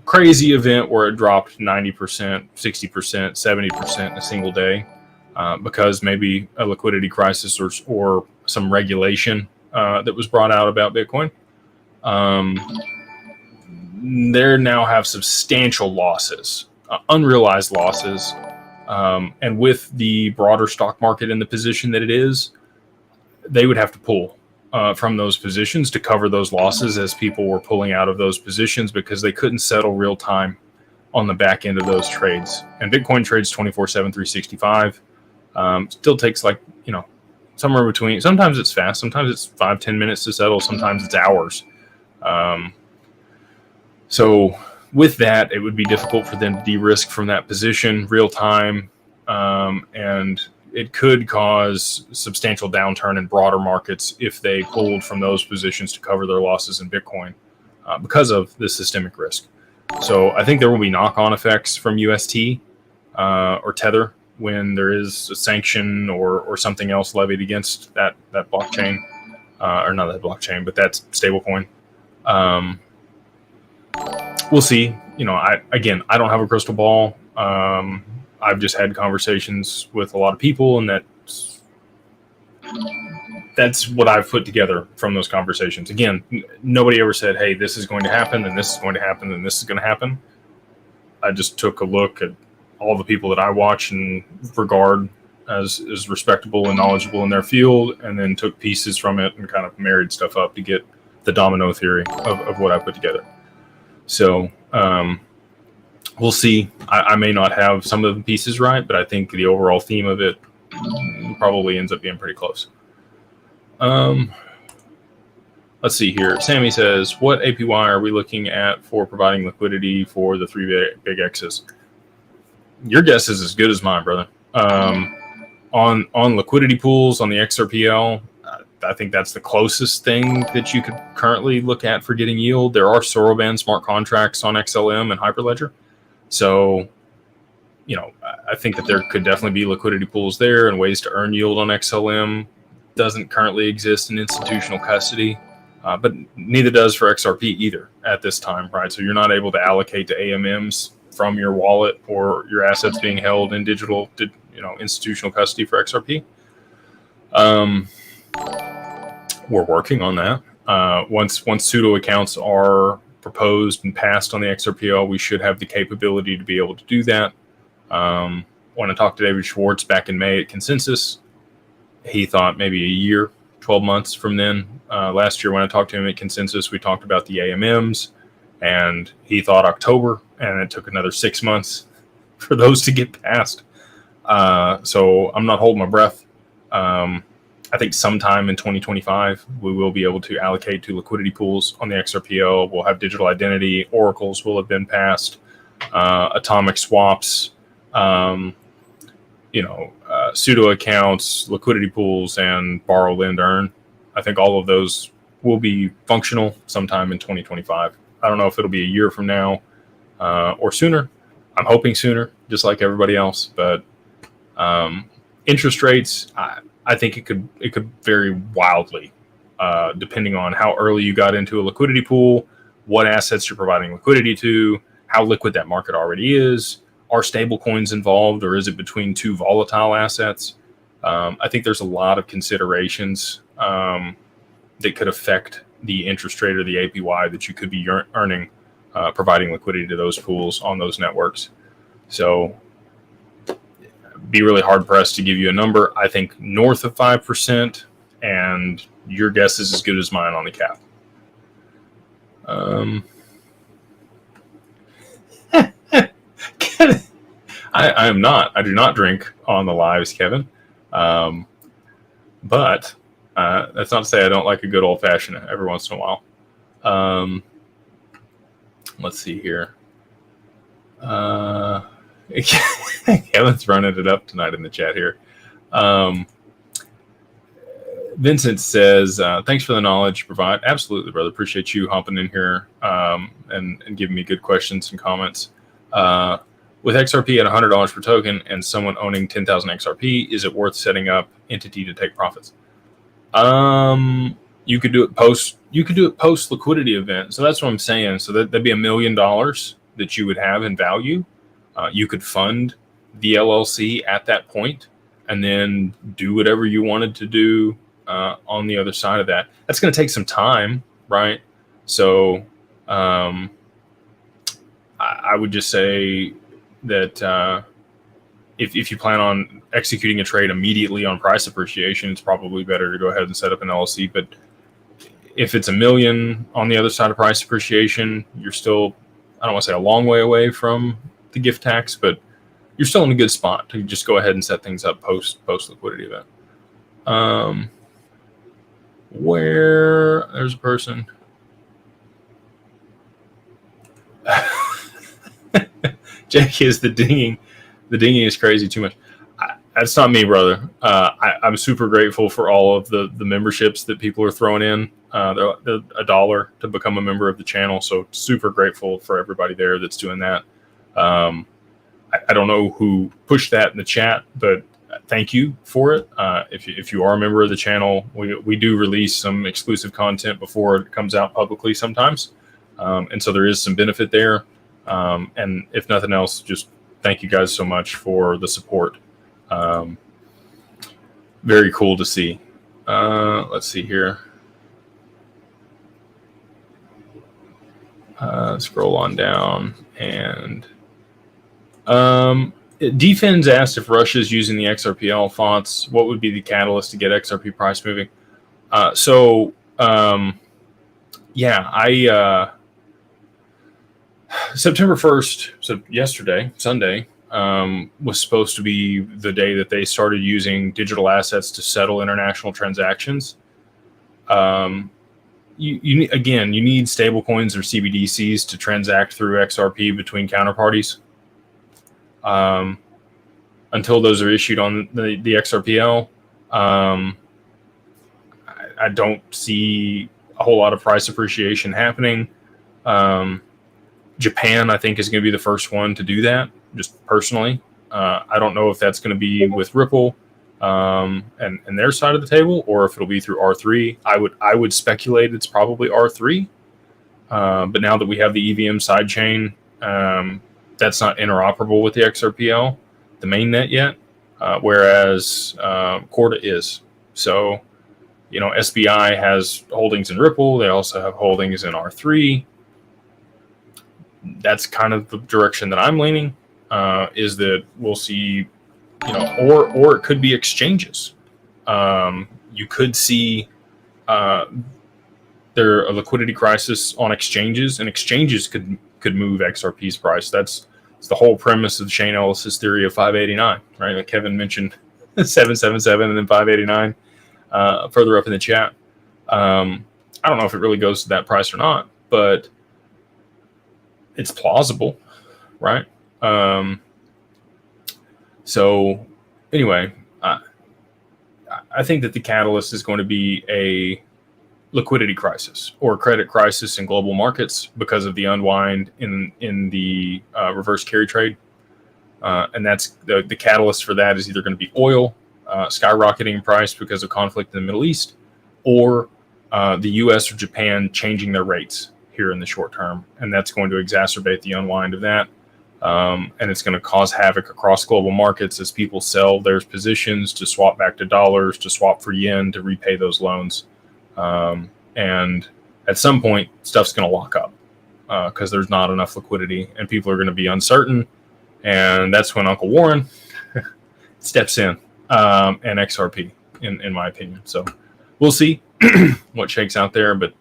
crazy event where it dropped 90%, 60%, 70% in a single day because maybe a liquidity crisis or some regulation that was brought out about Bitcoin, they now have substantial losses, unrealized losses. And with the broader stock market in the position that it is, they would have to pull from those positions to cover those losses as people were pulling out of those positions because they couldn't settle real time on the back end of those trades. And Bitcoin trades 24/7, 365. Still takes somewhere between, sometimes it's fast, sometimes it's 5-10 minutes to settle, sometimes it's hours. So with that, it would be difficult for them to de-risk from that position real time. And it could cause substantial downturn in broader markets if they pulled from those positions to cover their losses in Bitcoin because of the systemic risk. So I think there will be knock-on effects from UST or Tether when there is a sanction or something else levied against that blockchain, or not that blockchain, but that stablecoin. We'll see. I don't have a crystal ball. I've just had conversations with a lot of people, and that's what I've put together from those conversations. Again, nobody ever said, hey, this is going to happen, and this is going to happen, and this is going to happen. I just took a look at all the people that I watch and regard as respectable and knowledgeable in their field, and then took pieces from it and kind of married stuff up to get the domino theory of what I put together. So we'll see. I may not have some of the pieces right, but I think the overall theme of it probably ends up being pretty close. Let's see here. Sammy says, what APY are we looking at for providing liquidity for the three big X's? Your guess is as good as mine, brother. On liquidity pools on the XRPL, I think that's the closest thing that you could currently look at for getting yield. There are Soroban smart contracts on XLM and Hyperledger. So, I think that there could definitely be liquidity pools there and ways to earn yield on XLM. Doesn't currently exist in institutional custody, but neither does for XRP either at this time, right? So you're not able to allocate to AMMs from your wallet or your assets being held in digital, institutional custody for XRP. We're working on that. Once pseudo accounts are proposed and passed on the XRPL, we should have the capability to be able to do that. When I talked to David Schwartz back in May at Consensus, he thought maybe a year, 12 months from then. Last year when I talked to him at Consensus, we talked about the AMMs, and he thought October, and it took another 6 months for those to get passed. So I'm not holding my breath. I think sometime in 2025, we will be able to allocate to liquidity pools on the XRPL. We'll have digital identity. Oracles will have been passed. Atomic swaps, pseudo accounts, liquidity pools, and borrow, lend, earn. I think all of those will be functional sometime in 2025. I don't know if it'll be a year from now or sooner. I'm hoping sooner, just like everybody else. But interest rates, I think it could vary wildly depending on how early you got into a liquidity pool, what assets you're providing liquidity to, how liquid that market already is. Are stablecoins involved, or is it between two volatile assets? I think there's a lot of considerations that could affect the interest rate or the APY that you could be earning providing liquidity to those pools on those networks. So be really hard pressed to give you a number. I think north of 5%, and your guess is as good as mine on the cap. I am not. I do not drink on the lives, Kevin. But that's not to say I don't like a good old fashioned every once in a while. Let's see here. Kevin's running it up tonight in the chat here. Vincent says, thanks for the knowledge you provide. Absolutely, brother. Appreciate you hopping in here and giving me good questions and comments. With XRP at $100 per token and someone owning 10,000 XRP, is it worth setting up entity to take profits? You could do it post liquidity event. So that's what I'm saying. So that'd be $1 million that you would have in value. You could fund the LLC at that point and then do whatever you wanted to do on the other side of that. That's going to take some time, right? So I would just say that if you plan on executing a trade immediately on price appreciation, it's probably better to go ahead and set up an LLC. But if it's $1 million on the other side of price appreciation, you're still, I don't want to say a long way away from the gift tax, but you're still in a good spot to just go ahead and set things up post liquidity event. Where there's a person. Jake is the dinging. The dinging is crazy too much. That's not me, brother. I'm super grateful for all of the memberships that people are throwing in. They're $1 to become a member of the channel. So super grateful for everybody there that's doing that. I don't know who pushed that in the chat, but thank you for it. If you are a member of the channel, we do release some exclusive content before it comes out publicly sometimes. And so there is some benefit there. And if nothing else, just thank you guys so much for the support. Very cool to see. Let's see here. Scroll on down and Defense asked if Russia is using the XRPL fonts, what would be the catalyst to get XRP price moving? September 1st, so yesterday, Sunday, was supposed to be the day that they started using digital assets to settle international transactions. You need stablecoins or CBDCs to transact through XRP between counterparties. Until those are issued on the XRPL, I don't see a whole lot of price appreciation happening. Japan, I think, is going to be the first one to do that, just personally. I don't know if that's going to be with Ripple and their side of the table, or if it'll be through R3. I would speculate it's probably R3. But now that we have the EVM sidechain, that's not interoperable with the XRPL, the mainnet yet, whereas Corda is. So, SBI has holdings in Ripple. They also have holdings in R3. That's kind of the direction that I'm leaning, is that we'll see, or it could be exchanges. You could see there a liquidity crisis on exchanges, and exchanges could move XRP's price. That's the whole premise of Shane Ellis's theory of 589, right? Like Kevin mentioned 777 and then 589 further up in the chat. I don't know if it really goes to that price or not, but it's plausible, right? So anyway, I think that the catalyst is going to be a liquidity crisis or credit crisis in global markets because of the unwind in the reverse carry trade. And that's the catalyst for that is either going to be oil skyrocketing in price because of conflict in the Middle East, or the US or Japan changing their rates here in the short term. And that's going to exacerbate the unwind of that. And it's going to cause havoc across global markets as people sell their positions to swap back to dollars, to swap for yen, to repay those loans. And at some point, stuff's going to lock up because there's not enough liquidity and people are going to be uncertain. And that's when Uncle Warren steps in and XRP, in my opinion. So we'll see what shakes out there. But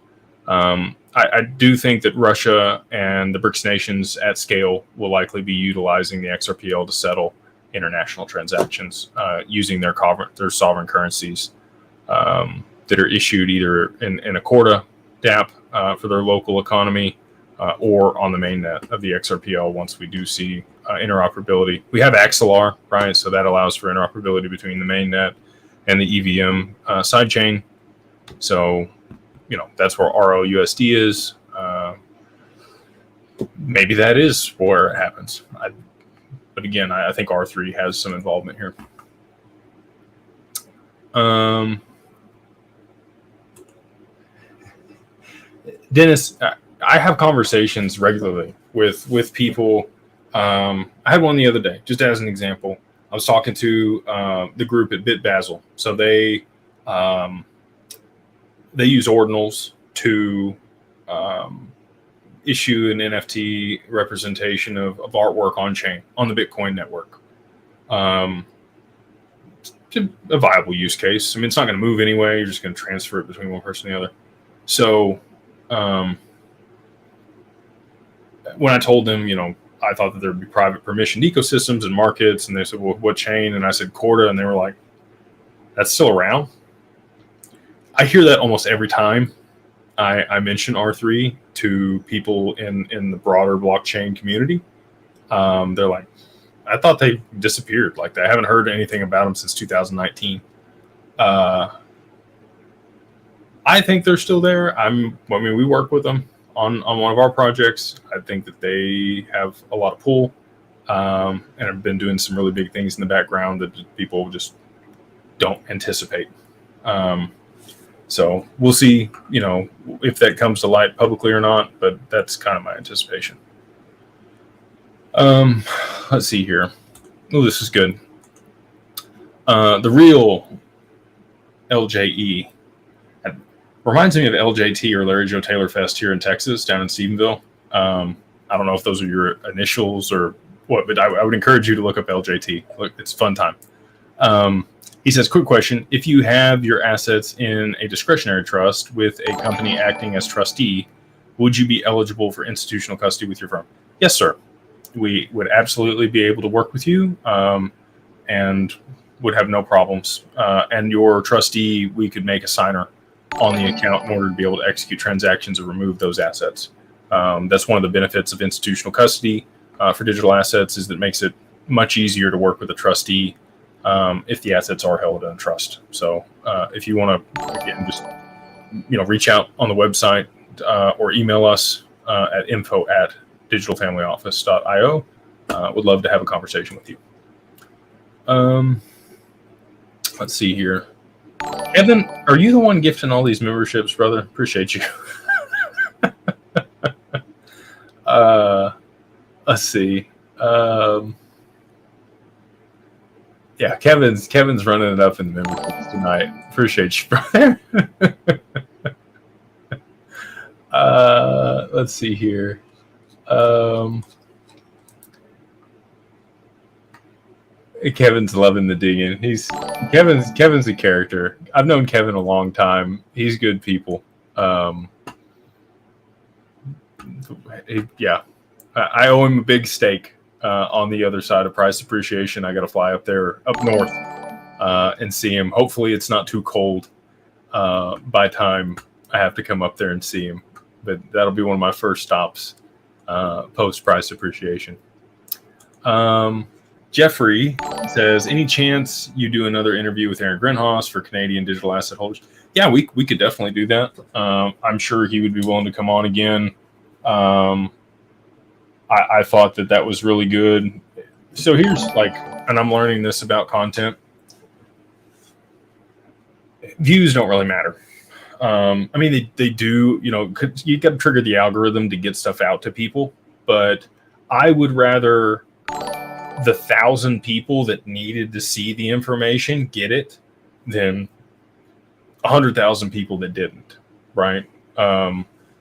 I do think that Russia and the BRICS nations at scale will likely be utilizing the XRPL to settle international transactions using their sovereign currencies that are issued either in a Corda DApp for their local economy or on the mainnet of the XRPL once we do see interoperability. We have Axelar, right? So that allows for interoperability between the mainnet and the EVM sidechain. So, that's where RLUSD is. Maybe that is where it happens. But again, I think R3 has some involvement here. Dennis, I have conversations regularly with people. I had one the other day, just as an example. I was talking to the group at BitBasel. So they use ordinals to issue an NFT representation of artwork on chain on the Bitcoin network. It's a viable use case. I mean, it's not going to move anyway. You're just going to transfer it between one person and the other. So when I told them, I thought that there would be private permissioned ecosystems and markets, and they said, well, what chain? And I said Corda, and they were like, that's still around? I hear that almost every time I mention R3 to people in the broader blockchain community. They're like, I thought they disappeared. Like, I haven't heard anything about them since 2019. I think they're still there. We work with them on one of our projects. I think that they have a lot of pull and have been doing some really big things in the background that people just don't anticipate. So we'll see, if that comes to light publicly or not, but that's kind of my anticipation. Let's see here. Oh, this is good. The real LJE reminds me of LJT, or Larry Joe Taylor Fest, here in Texas, down in Stephenville. I don't know if those are your initials or But I would encourage you to look up LJT. Look, it's a fun time. He says, quick question. If you have your assets in a discretionary trust with a company acting as trustee, would you be eligible for institutional custody with your firm? Yes, sir. We would absolutely be able to work with you and would have no problems. And your trustee, we could make a signer on the account in order to be able to execute transactions and remove those assets. That's one of the benefits of institutional custody for digital assets, is that it makes it much easier to work with a trustee if the assets are held in trust. So if you want to, again, just reach out on the website or email us at info@digitalfamilyoffice.io. Would love to have a conversation with you. Let's see here. Evan, are you the one gifting all these memberships, brother? Appreciate you. Let's see. Yeah, Kevin's running it up in the memberships tonight. Appreciate you, brother. Let's see here. Kevin's loving the digging. Kevin's a character. I've known Kevin a long time. He's good people. Yeah, I owe him a big steak on the other side of price appreciation. I got to fly up north and see him. Hopefully it's not too cold by time I have to come up there and see him. But that'll be one of my first stops post price appreciation. Jeffrey says, any chance you do another interview with Aaron Grenhoss for Canadian digital asset holders? Yeah, we could definitely do that. I'm sure he would be willing to come on again. I thought that was really good. So here's and I'm learning this about content. Views don't really matter. I mean, they do, you got to trigger the algorithm to get stuff out to people. But I would rather the 1,000 people that needed to see the information get it than 100,000 people that didn't, right?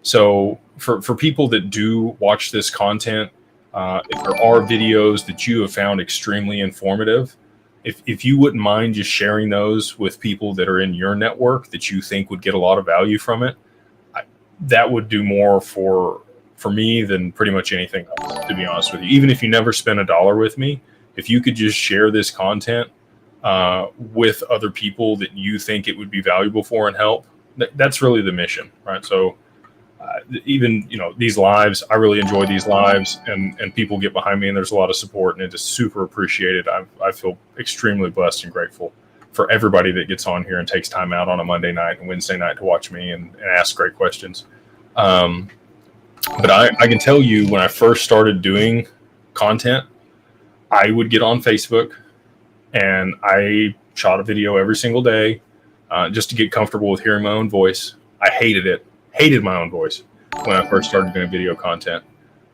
So for people that do watch this content, if there are videos that you have found extremely informative, if you wouldn't mind just sharing those with people that are in your network that you think would get a lot of value from it, that would do more for me than pretty much anything else, to be honest with you. Even if you never spend $1 with me, if you could just share this content with other people that you think it would be valuable for and help, that's really the mission, right? So even, these lives, I really enjoy these lives, and people get behind me and there's a lot of support, and it is super appreciated. I feel extremely blessed and grateful for everybody that gets on here and takes time out on a Monday night and Wednesday night to watch me and ask great questions. But I can tell you, when I first started doing content, I would get on Facebook and I shot a video every single day just to get comfortable with hearing my own voice. I hated my own voice when I first started doing video content.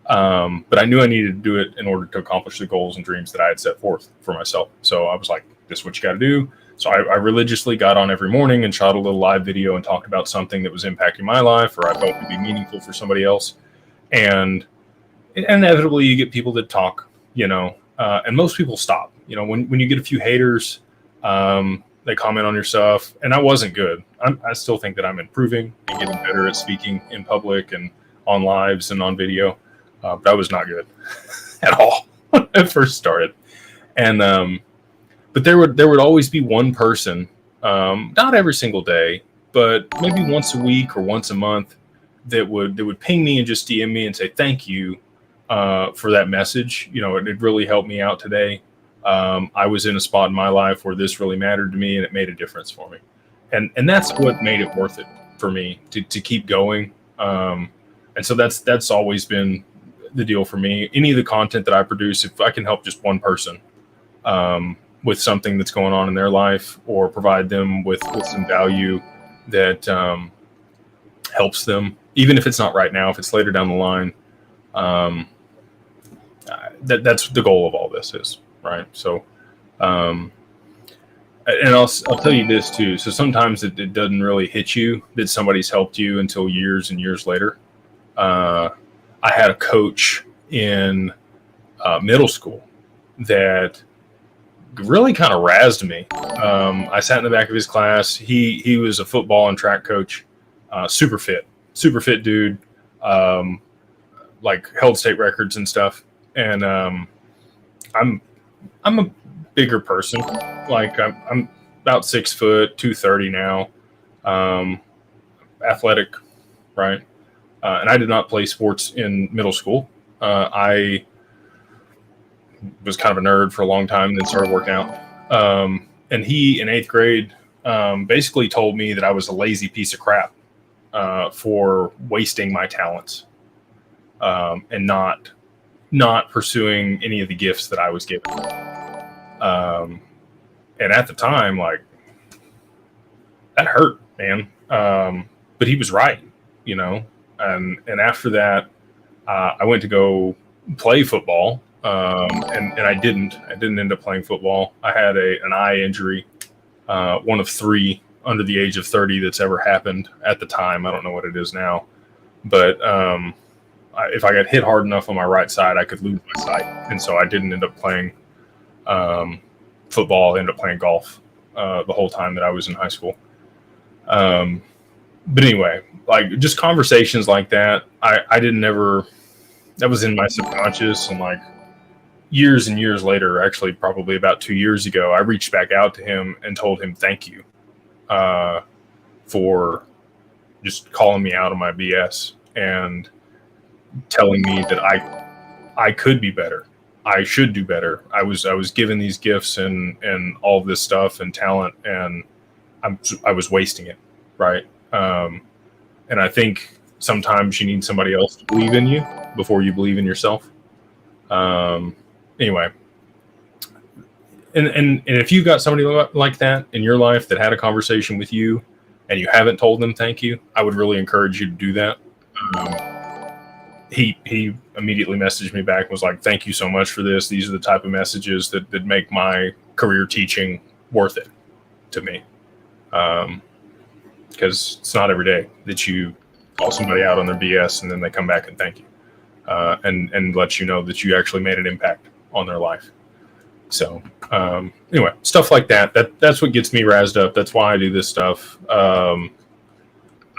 But I knew I needed to do it in order to accomplish the goals and dreams that I had set forth for myself. So I was like, this is what you got to do. So I religiously got on every morning and shot a little live video and talked about something that was impacting my life or I felt would be meaningful for somebody else. And inevitably you get people that talk, and most people stop. When you get a few haters, they comment on your stuff, and I wasn't good. I still think that I'm improving and getting better at speaking in public and on lives and on video. But I was not good at all when I first started. And but there would always be one person, not every single day, but maybe once a week or once a month, that would ping me and just DM me and say thank you for that message. It really helped me out today. I was in a spot in my life where this really mattered to me and it made a difference for me. And that's what made it worth it for me to keep going. And so that's always been the deal for me. Any of the content that I produce, if I can help just one person with something that's going on in their life or provide them with some value that helps them, even if it's not right now, if it's later down the line, that's the goal of all this is, right? So, and I'll tell you this too. So sometimes it doesn't really hit you that somebody's helped you until years and years later. I had a coach in middle school that really kind of razzed me. I sat in the back of his class. He was a football and track coach, super fit dude, like held state records and stuff. And I'm a bigger person. Like I'm about 6 foot, 230 now. Athletic, right? And I did not play sports in middle school. I was kind of a nerd for a long time, then started working out. And he, in 8th grade, basically told me that I was a lazy piece of crap for wasting my talents and not pursuing any of the gifts that I was given. And at the time, like, that hurt, man. But he was right, you know. And after that, I went to go play football. And I didn't end up playing football. I had an eye injury, one of 3 under the age of 30 that's ever happened at the time. I don't know what it is now, but if I got hit hard enough on my right side, I could lose my sight. And so I didn't end up playing football. I ended up playing golf the whole time that I was in high school. But anyway, like, just conversations like that, I didn't ever, that was in my subconscious. And like, years and years later, actually probably about 2 years ago, I reached back out to him and told him thank you for just calling me out on my BS and telling me that I could be better. I should do better. I was given these gifts and all of this stuff and talent, and I was wasting it, right? And I think sometimes you need somebody else to believe in you before you believe in yourself. Anyway, and if you've got somebody like that in your life that had a conversation with you and you haven't told them thank you, I would really encourage you to do that. He immediately messaged me back and was like, thank you so much for this. These are the type of messages that make my career teaching worth it to me. Because it's not every day that you call somebody out on their BS and then they come back and thank you and let you know that you actually made an impact on their life. So anyway, stuff like that's what gets me razzed up. That's why I do this stuff. I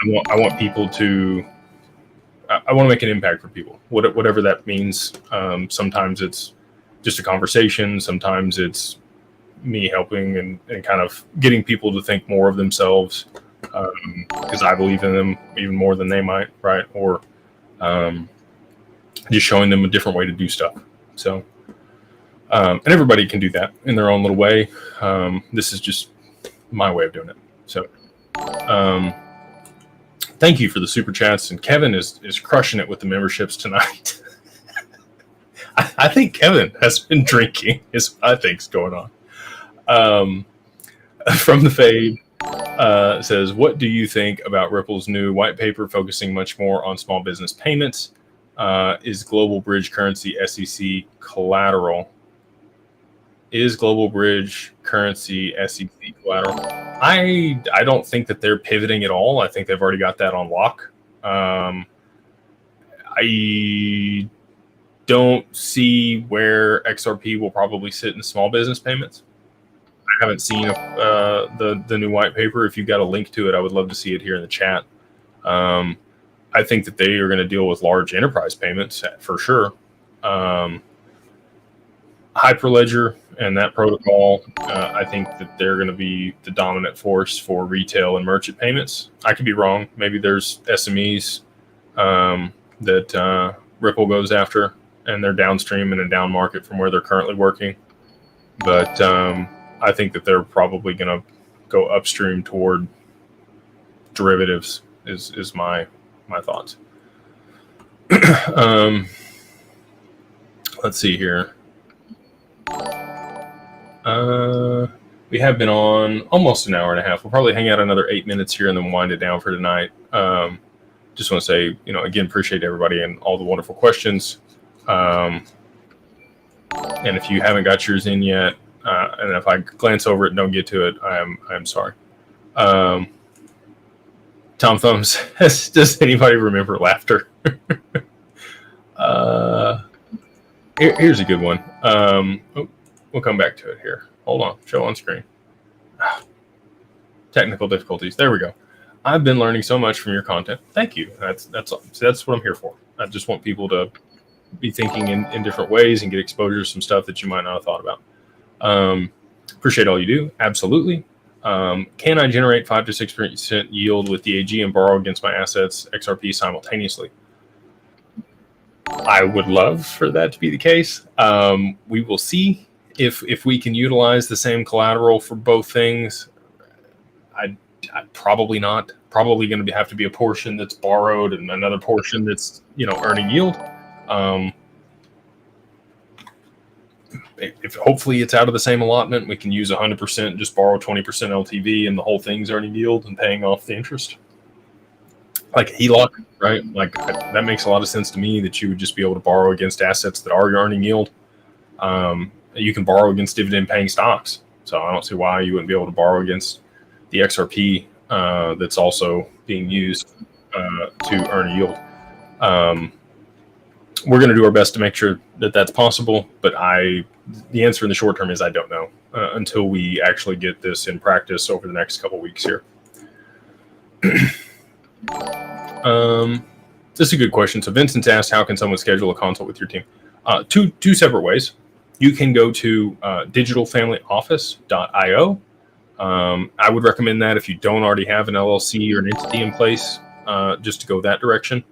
want people to, I want to make an impact for people, whatever that means. Sometimes it's just a conversation. Sometimes it's me helping and kind of getting people to think more of themselves because I believe in them even more than they might, right? Or just showing them a different way to do stuff. So, and everybody can do that in their own little way. This is just my way of doing it. So, thank you for the super chats. And Kevin is crushing it with the memberships tonight. I think Kevin has been drinking is what I think's going on. From the Fade says, what do you think about Ripple's new white paper focusing much more on small business payments? Is Global Bridge Currency SEC collateral? Is Global Bridge Currency SEC collateral? I don't think that they're pivoting at all. I think they've already got that on lock. I don't see where XRP will probably sit in small business payments. I haven't seen the new white paper. If you've got a link to it, I would love to see it here in the chat. I think that they are going to deal with large enterprise payments for sure. Hyperledger and that protocol, I think that they're going to be the dominant force for retail and merchant payments. I could be wrong. Maybe there's SMEs that Ripple goes after, and they're downstream in a down market from where they're currently working. But I think that they're probably going to go upstream toward derivatives is my thoughts. Let's see here. We have been on almost an hour and a half. We'll probably hang out another 8 minutes here and then wind it down for tonight. Just want to say, again, appreciate everybody and all the wonderful questions. And if you haven't got yours in yet, and if I glance over it and don't get to it, I'm sorry. Tom Thumbs, does anybody remember laughter? Here's a good one. We'll come back to it here. Hold on. Show on screen. Technical difficulties. There we go. I've been learning so much from your content. Thank you. That's what I'm here for. I just want people to be thinking in different ways and get exposure to some stuff that you might not have thought about. Appreciate all you do. Absolutely. Can I generate 5 to 6% yield with DAG and borrow against my assets XRP simultaneously? I would love for that to be the case. We will see if we can utilize the same collateral for both things. I probably not. Probably going to have to be a portion that's borrowed and another portion that's earning yield. If hopefully it's out of the same allotment, we can use 100%, just borrow 20% LTV, and the whole thing's earning yield and paying off the interest. Like a HELOC, right? Like that makes a lot of sense to me, that you would just be able to borrow against assets that are earning yield. You can borrow against dividend paying stocks. So I don't see why you wouldn't be able to borrow against the XRP that's also being used to earn a yield. We're going to do our best to make sure that that's possible, but the answer in the short term is I don't know until we actually get this in practice over the next couple weeks here. This is a good question. So Vincent's asked, how can someone schedule a consult with your team? Two separate ways. You can go to digitalfamilyoffice.io. I would recommend that if you don't already have an LLC or an entity in place, just to go that direction.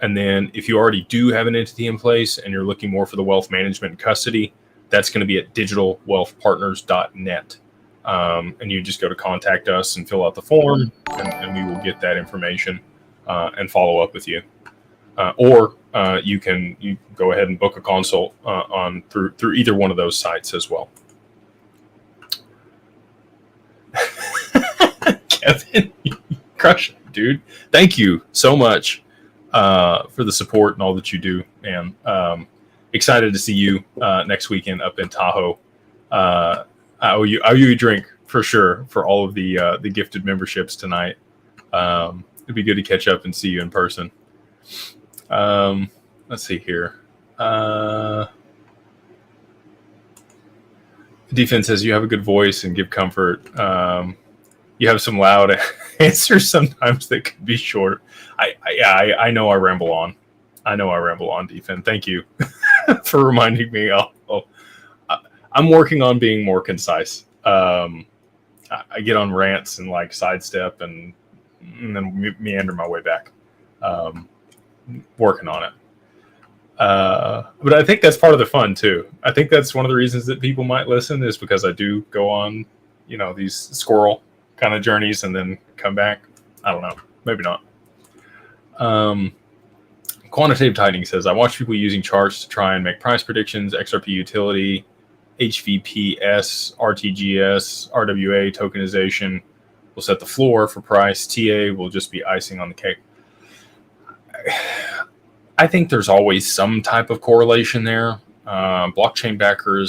And then if you already do have an entity in place and you're looking more for the wealth management and custody, that's going to be at digitalwealthpartners.net. And you just go to contact us and fill out the form, and we will get that information and follow up with you. Or you go ahead and book a consult through either one of those sites as well. Kevin, you crush it, dude. Thank you so much for the support and all that you do, man. Excited to see you next weekend up in Tahoe. I owe you a drink for sure for all of the gifted memberships tonight. It'd be good to catch up and see you in person. Let's see here. Defense says you have a good voice and give comfort. You have some loud answers sometimes that could be short. I know I ramble on. Defense. Thank you for reminding me. I'm working on being more concise. I get on rants and like sidestep and then meander my way back. Working on it. But I think that's part of the fun too. I think that's one of the reasons that people might listen, is because I do go on, these squirrel kind of journeys and then come back. I don't know. Maybe not. Quantitative Tightening says, I watch people using charts to try and make price predictions. XRP Utility, HVPS, RTGS, RWA tokenization will set the floor for price. TA will just be icing on the cake. I think there's always some type of correlation there. Blockchain Backer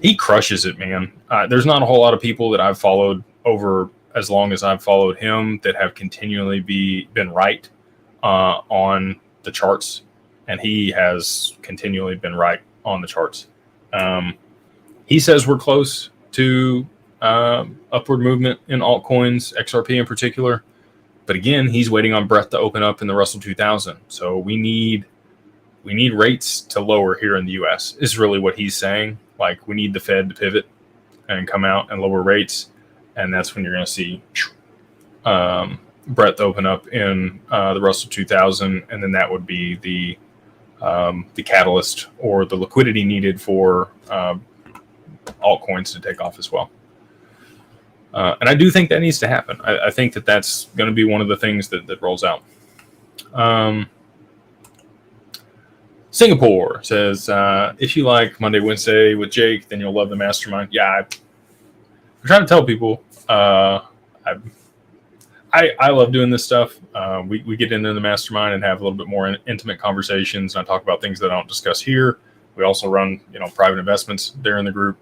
he crushes it, man. There's not a whole lot of people that I've followed over as long as I've followed him that have continually been right on the charts, and he has continually been right on the charts. He says we're close to upward movement in altcoins, XRP in particular. But again, he's waiting on breadth to open up in the Russell 2000. So we need rates to lower here in the U.S. is really what he's saying. Like, we need the Fed to pivot and come out and lower rates, and that's when you're going to see breadth open up in the Russell 2000, and then that would be the catalyst or the liquidity needed for altcoins to take off as well. And I do think that needs to happen. I think that that's going to be one of the things that rolls out. Singapore says, if you like Monday, Wednesday with Jake, then you'll love the Mastermind. Yeah, I'm trying to tell people I love doing this stuff. We get into the Mastermind and have a little bit more intimate conversations. And I talk about things that I don't discuss here. We also run, private investments there in the group.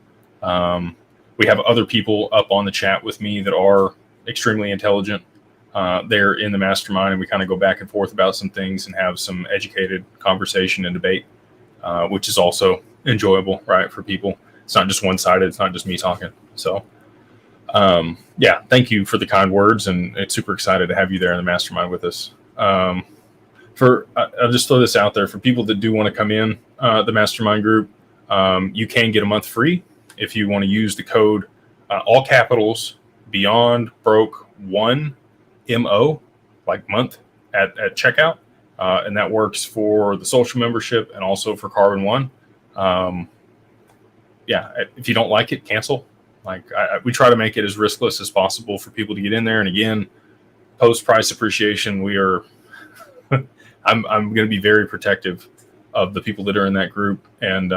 We have other people up on the chat with me that are extremely intelligent. They're in the Mastermind, and we kind of go back and forth about some things and have some educated conversation and debate. which is also enjoyable, right, for people. It's not just one-sided. It's not just me talking. So, yeah, thank you for the kind words, and it's super excited to have you there in the mastermind with us. I'll just throw this out there for people that do want to come in the mastermind group. You can get a month free if you want to use the code all capitals Beyond Broke 1 MO, like month at checkout, and that works for the social membership and also for Carbon One. Yeah, if you don't like it, cancel. Like we try to make it as riskless as possible for people to get in there. And again, post price appreciation, we are. I'm going to be very protective of the people that are in that group, and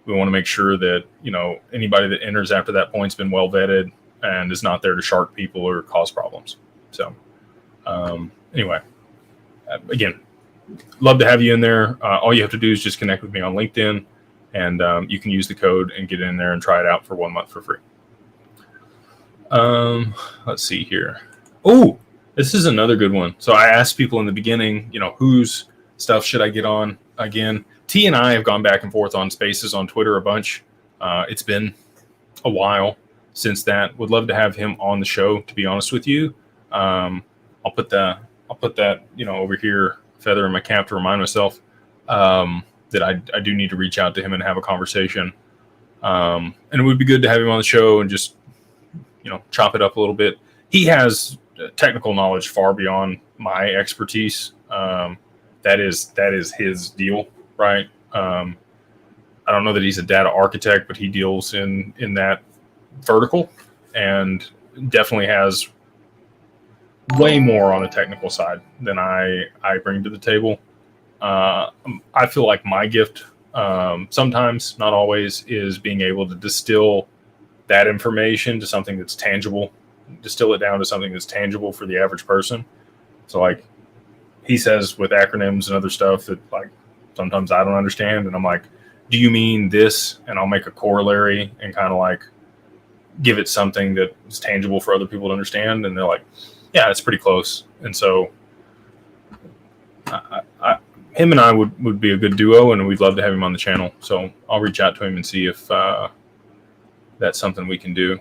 we want to make sure that anybody that enters after that point's been well vetted and is not there to shark people or cause problems. So anyway, again, love to have you in there. All you have to do is just connect with me on LinkedIn, and you can use the code and get in there and try it out for 1 month for free. Let's see here. Oh, this is another good one. So I asked people in the beginning, whose stuff should I get on again? T and I have gone back and forth on Spaces on Twitter a bunch. It's been a while since that. Would love to have him on the show, to be honest with you. I'll put that over here, feather in my cap to remind myself that I do need to reach out to him and have a conversation. And it would be good to have him on the show and just chop it up a little bit. He has technical knowledge far beyond my expertise. That is his deal, right? I don't know that he's a data architect, but he deals in that vertical and definitely has way more on the technical side than I bring to the table. I feel like my gift, sometimes, not always, is being able to distill that information to something that's tangible, distill it down to something that's tangible for the average person. So like he says with acronyms and other stuff that like sometimes I don't understand, and I'm like, do you mean this? And I'll make a corollary and kind of like give it something that is tangible for other people to understand, and they're like, yeah, it's pretty close. And so him and I would be a good duo, and we'd love to have him on the channel. So I'll reach out to him and see if that's something we can do.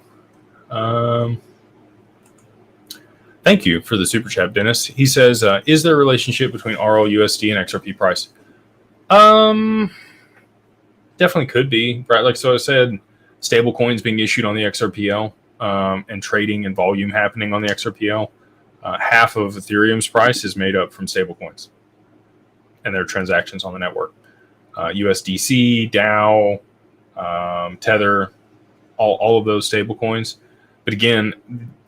Thank you for the super chat, Dennis. He says, is there a relationship between RLUSD and XRP price? Definitely could be, right? Like, so I said, stable coins being issued on the XRPL, and trading and volume happening on the XRPL. Half of Ethereum's price is made up from stable coins and their transactions on the network. USDC, DAO, Tether, all of those stable coins. But again,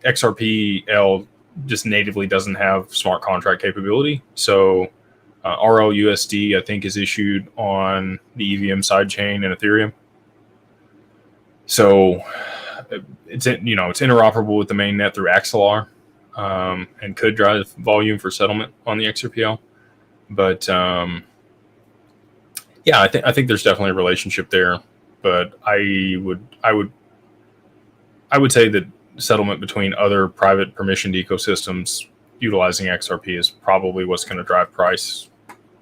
XRPL just natively doesn't have smart contract capability. So RLUSD, I think, is issued on the EVM sidechain and Ethereum. So it's interoperable with the mainnet through Axelar, and could drive volume for settlement on the XRPL. But yeah, I think there's definitely a relationship there. But I would say that settlement between other private permissioned ecosystems utilizing XRP is probably what's going to drive price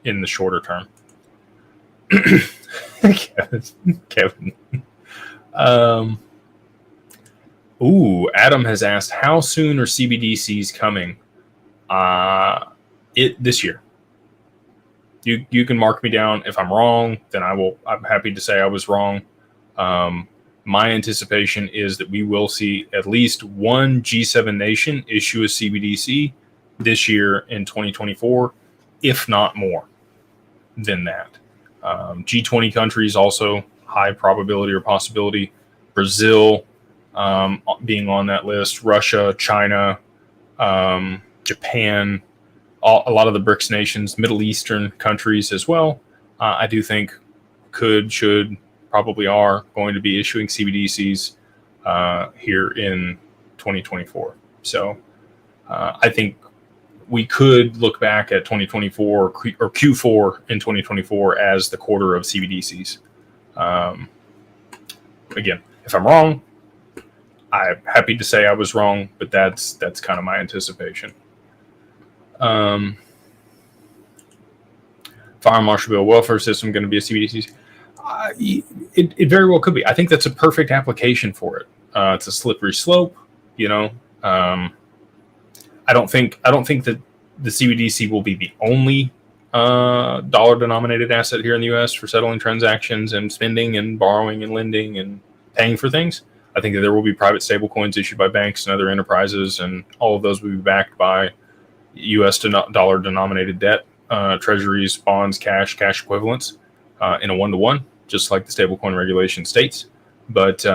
in the shorter term. Kevin. Adam has asked, how soon are CBDCs coming? This year. You can mark me down. If I'm wrong, then I'm happy to say I was wrong. My anticipation is that we will see at least one G7 nation issue a CBDC this year in 2024, if not more than that. G20 countries also high probability or possibility. Brazil being on that list, Russia, China, Japan, a lot of the BRICS nations, Middle Eastern countries as well. I do think should, probably are going to be issuing CBDCs here in 2024. So I think we could look back at 2024 or Q4 in 2024 as the quarter of CBDCs. Again, if I'm wrong, I'm happy to say I was wrong, but that's kind of my anticipation. Fire marshal bill welfare system going to be a CBDC? It very well could be. I think that's a perfect application for it. It's a slippery slope, I don't think that the CBDC will be the only dollar-denominated asset here in the U.S. for settling transactions and spending and borrowing and lending and paying for things. I think that there will be private stablecoins issued by banks and other enterprises, and all of those will be backed by U.S. dollar-denominated debt, treasuries, bonds, cash equivalents in a one-to-one, just like the stablecoin regulation states. But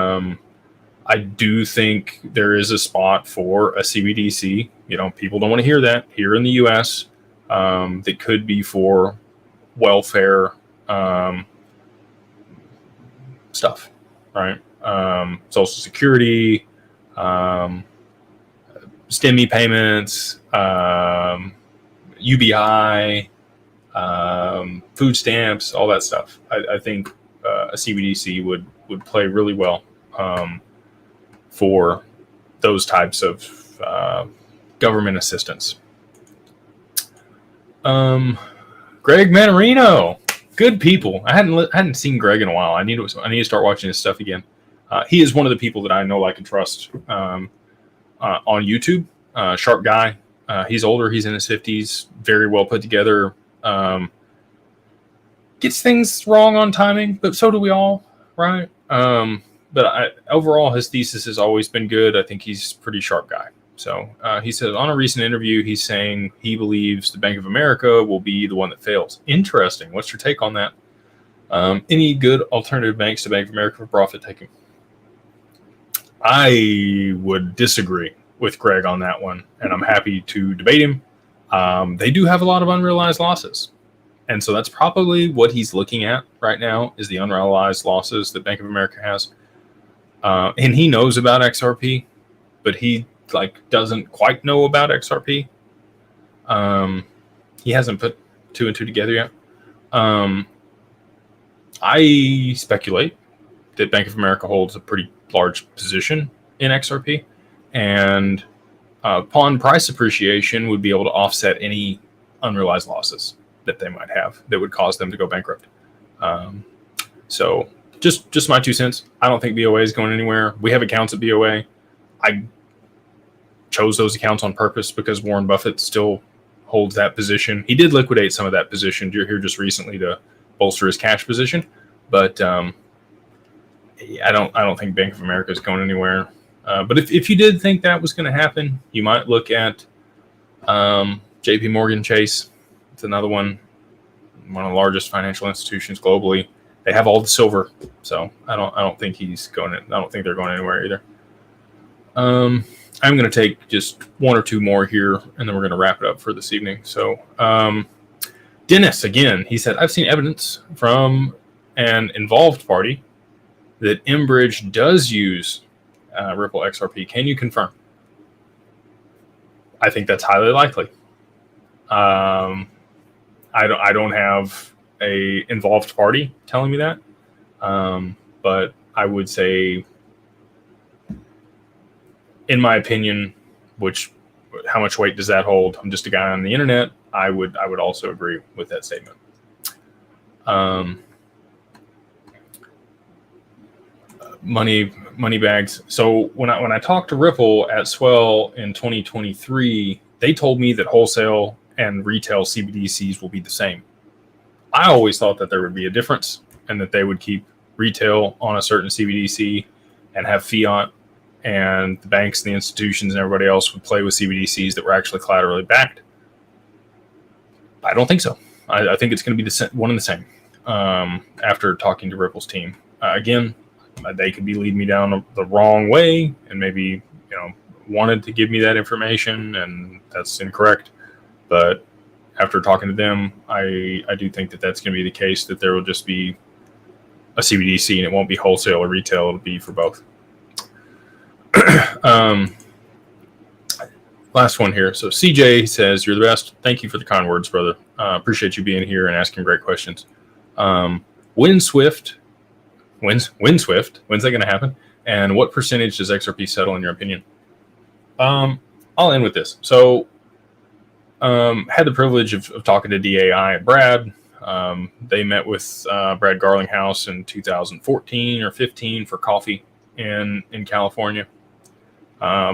I do think there is a spot for a CBDC. People don't want to hear that here in the U.S. That could be for welfare stuff, right? Social Security, STEMI payments, UBI, food stamps, all that stuff. I think a CBDC would play really well for those types of government assistance. Greg Manarino, good people. I hadn't seen Greg in a while. I need to start watching his stuff again. He is one of the people that I know, like, and trust on YouTube. Sharp guy. He's older. He's in his 50s. Very well put together. Gets things wrong on timing, but so do we all, right? But overall, his thesis has always been good. I think he's a pretty sharp guy. So he said on a recent interview, he's saying he believes the Bank of America will be the one that fails. Interesting. What's your take on that? Any good alternative banks to Bank of America for profit taking? I would disagree with Greg on that one, and I'm happy to debate him. They do have a lot of unrealized losses. And so that's probably what he's looking at right now, is the unrealized losses that Bank of America has. And he knows about XRP, but he doesn't quite know about XRP. He hasn't put two and two together yet. I speculate that Bank of America holds a pretty large position in XRP, and upon price appreciation would be able to offset any unrealized losses that they might have that would cause them to go bankrupt. So just my 2 cents. I don't think BOA is going anywhere. We have accounts at BOA. I chose those accounts on purpose because Warren Buffett still holds that position. He did liquidate some of that position here just recently to bolster his cash position, but I don't think Bank of America is going anywhere. But if you did think that was going to happen, you might look at JP Morgan Chase. It's another one of the largest financial institutions globally. They have all the silver, so I don't think he's going. I don't think they're going anywhere either. I'm going to take just one or two more here, and then we're going to wrap it up for this evening. So, Dennis, again, he said, I've seen evidence from an involved party that Enbridge does use Ripple XRP. Can you confirm? I think that's highly likely. I don't have a involved party telling me that, but I would say, in my opinion, how much weight does that hold? I'm just a guy on the internet. I would also agree with that statement. Money bags. So when I talked to Ripple at Swell in 2023, they told me that wholesale and retail CBDCs will be the same. I always thought that there would be a difference and that they would keep retail on a certain CBDC and have fiat, and the banks and the institutions and everybody else would play with CBDCs that were actually collaterally backed. I don't think so. I think it's going to be one and the same after talking to Ripple's team. Again, they could be leading me down the wrong way and maybe wanted to give me that information, and that's incorrect. But after talking to them, I do think that that's going to be the case, that there will just be a CBDC and it won't be wholesale or retail. It'll be for both. Last one here. So CJ says, you're the best. Thank you for the kind words, brother. Appreciate you being here and asking great questions. When's that going to happen? And what percentage does XRP settle in your opinion? I'll end with this. So had the privilege of talking to DAI and Brad. They met with Brad Garlinghouse in 2014 or 15 for coffee in California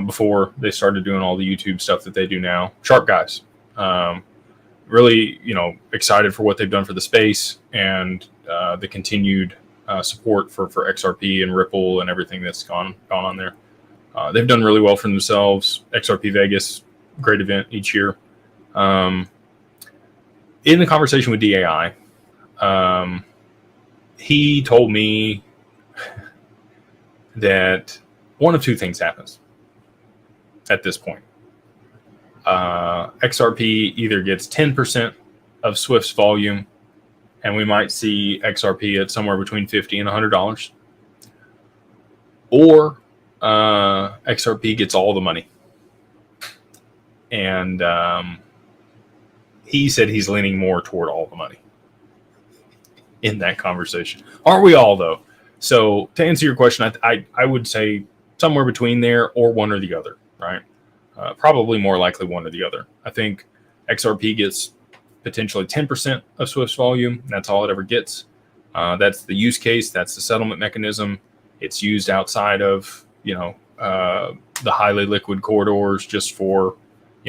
before they started doing all the YouTube stuff that they do now. Sharp guys. Really, excited for what they've done for the space and the continued support for XRP and Ripple and everything that's gone on there. They've done really well for themselves. XRP Vegas, great event each year. In the conversation with DAI, he told me that one of two things happens at this point. XRP either gets 10% of Swift's volume, and we might see XRP at somewhere between $50 and $100, or XRP gets all the money. And he said he's leaning more toward all the money in that conversation. Aren't we all, though? So to answer your question, I would say somewhere between there or one or the other, right? Probably more likely one or the other. I think XRP gets potentially 10% of Swift's volume. That's all it ever gets. That's the use case. That's the settlement mechanism. It's used outside of, the highly liquid corridors just for,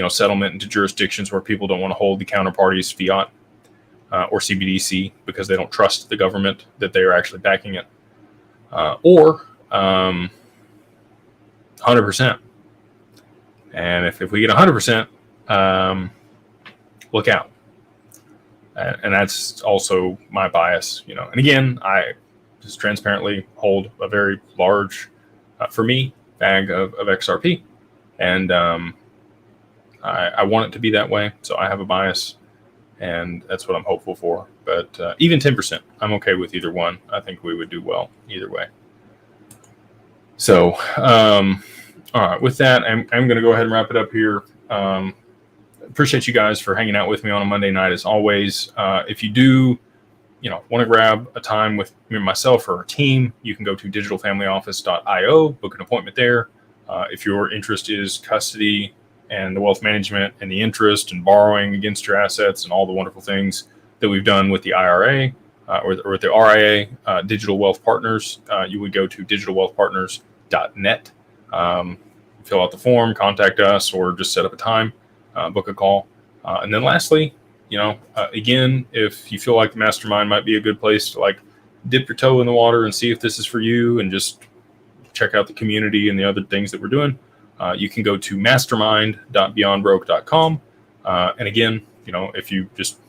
settlement into jurisdictions where people don't want to hold the counterparty's fiat or CBDC because they don't trust the government that they are actually backing it. Or 100%. And if we get 100%, look out. And that's also my bias, And again, I just transparently hold a very large, for me, bag of XRP. And I want it to be that way. So I have a bias, and that's what I'm hopeful for. But even 10%, I'm okay with either one. I think we would do well either way. So, all right, with that, I'm going to go ahead and wrap it up here. Appreciate you guys for hanging out with me on a Monday night, as always. If you do, want to grab a time with myself or our team, you can go to digitalfamilyoffice.io, book an appointment there. If your interest is custody and the wealth management and the interest and borrowing against your assets and all the wonderful things that we've done with the IRA or with the RIA, Digital Wealth Partners, you would go to digitalwealthpartners.net. Fill out the form, contact us, or just set up a time, book a call. And then lastly, again, if you feel like the Mastermind might be a good place to dip your toe in the water and see if this is for you and just check out the community and the other things that we're doing, you can go to mastermind.beyondbroke.com. And again, if you just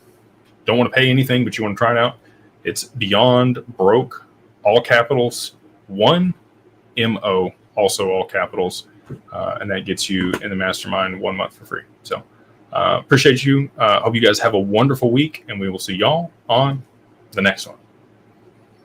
don't want to pay anything, but you want to try it out, it's Beyond Broke, all capitals, 1MO, also all capitals. And that gets you in the Mastermind 1 month for free. So appreciate you. Hope you guys have a wonderful week, and we will see y'all on the next one.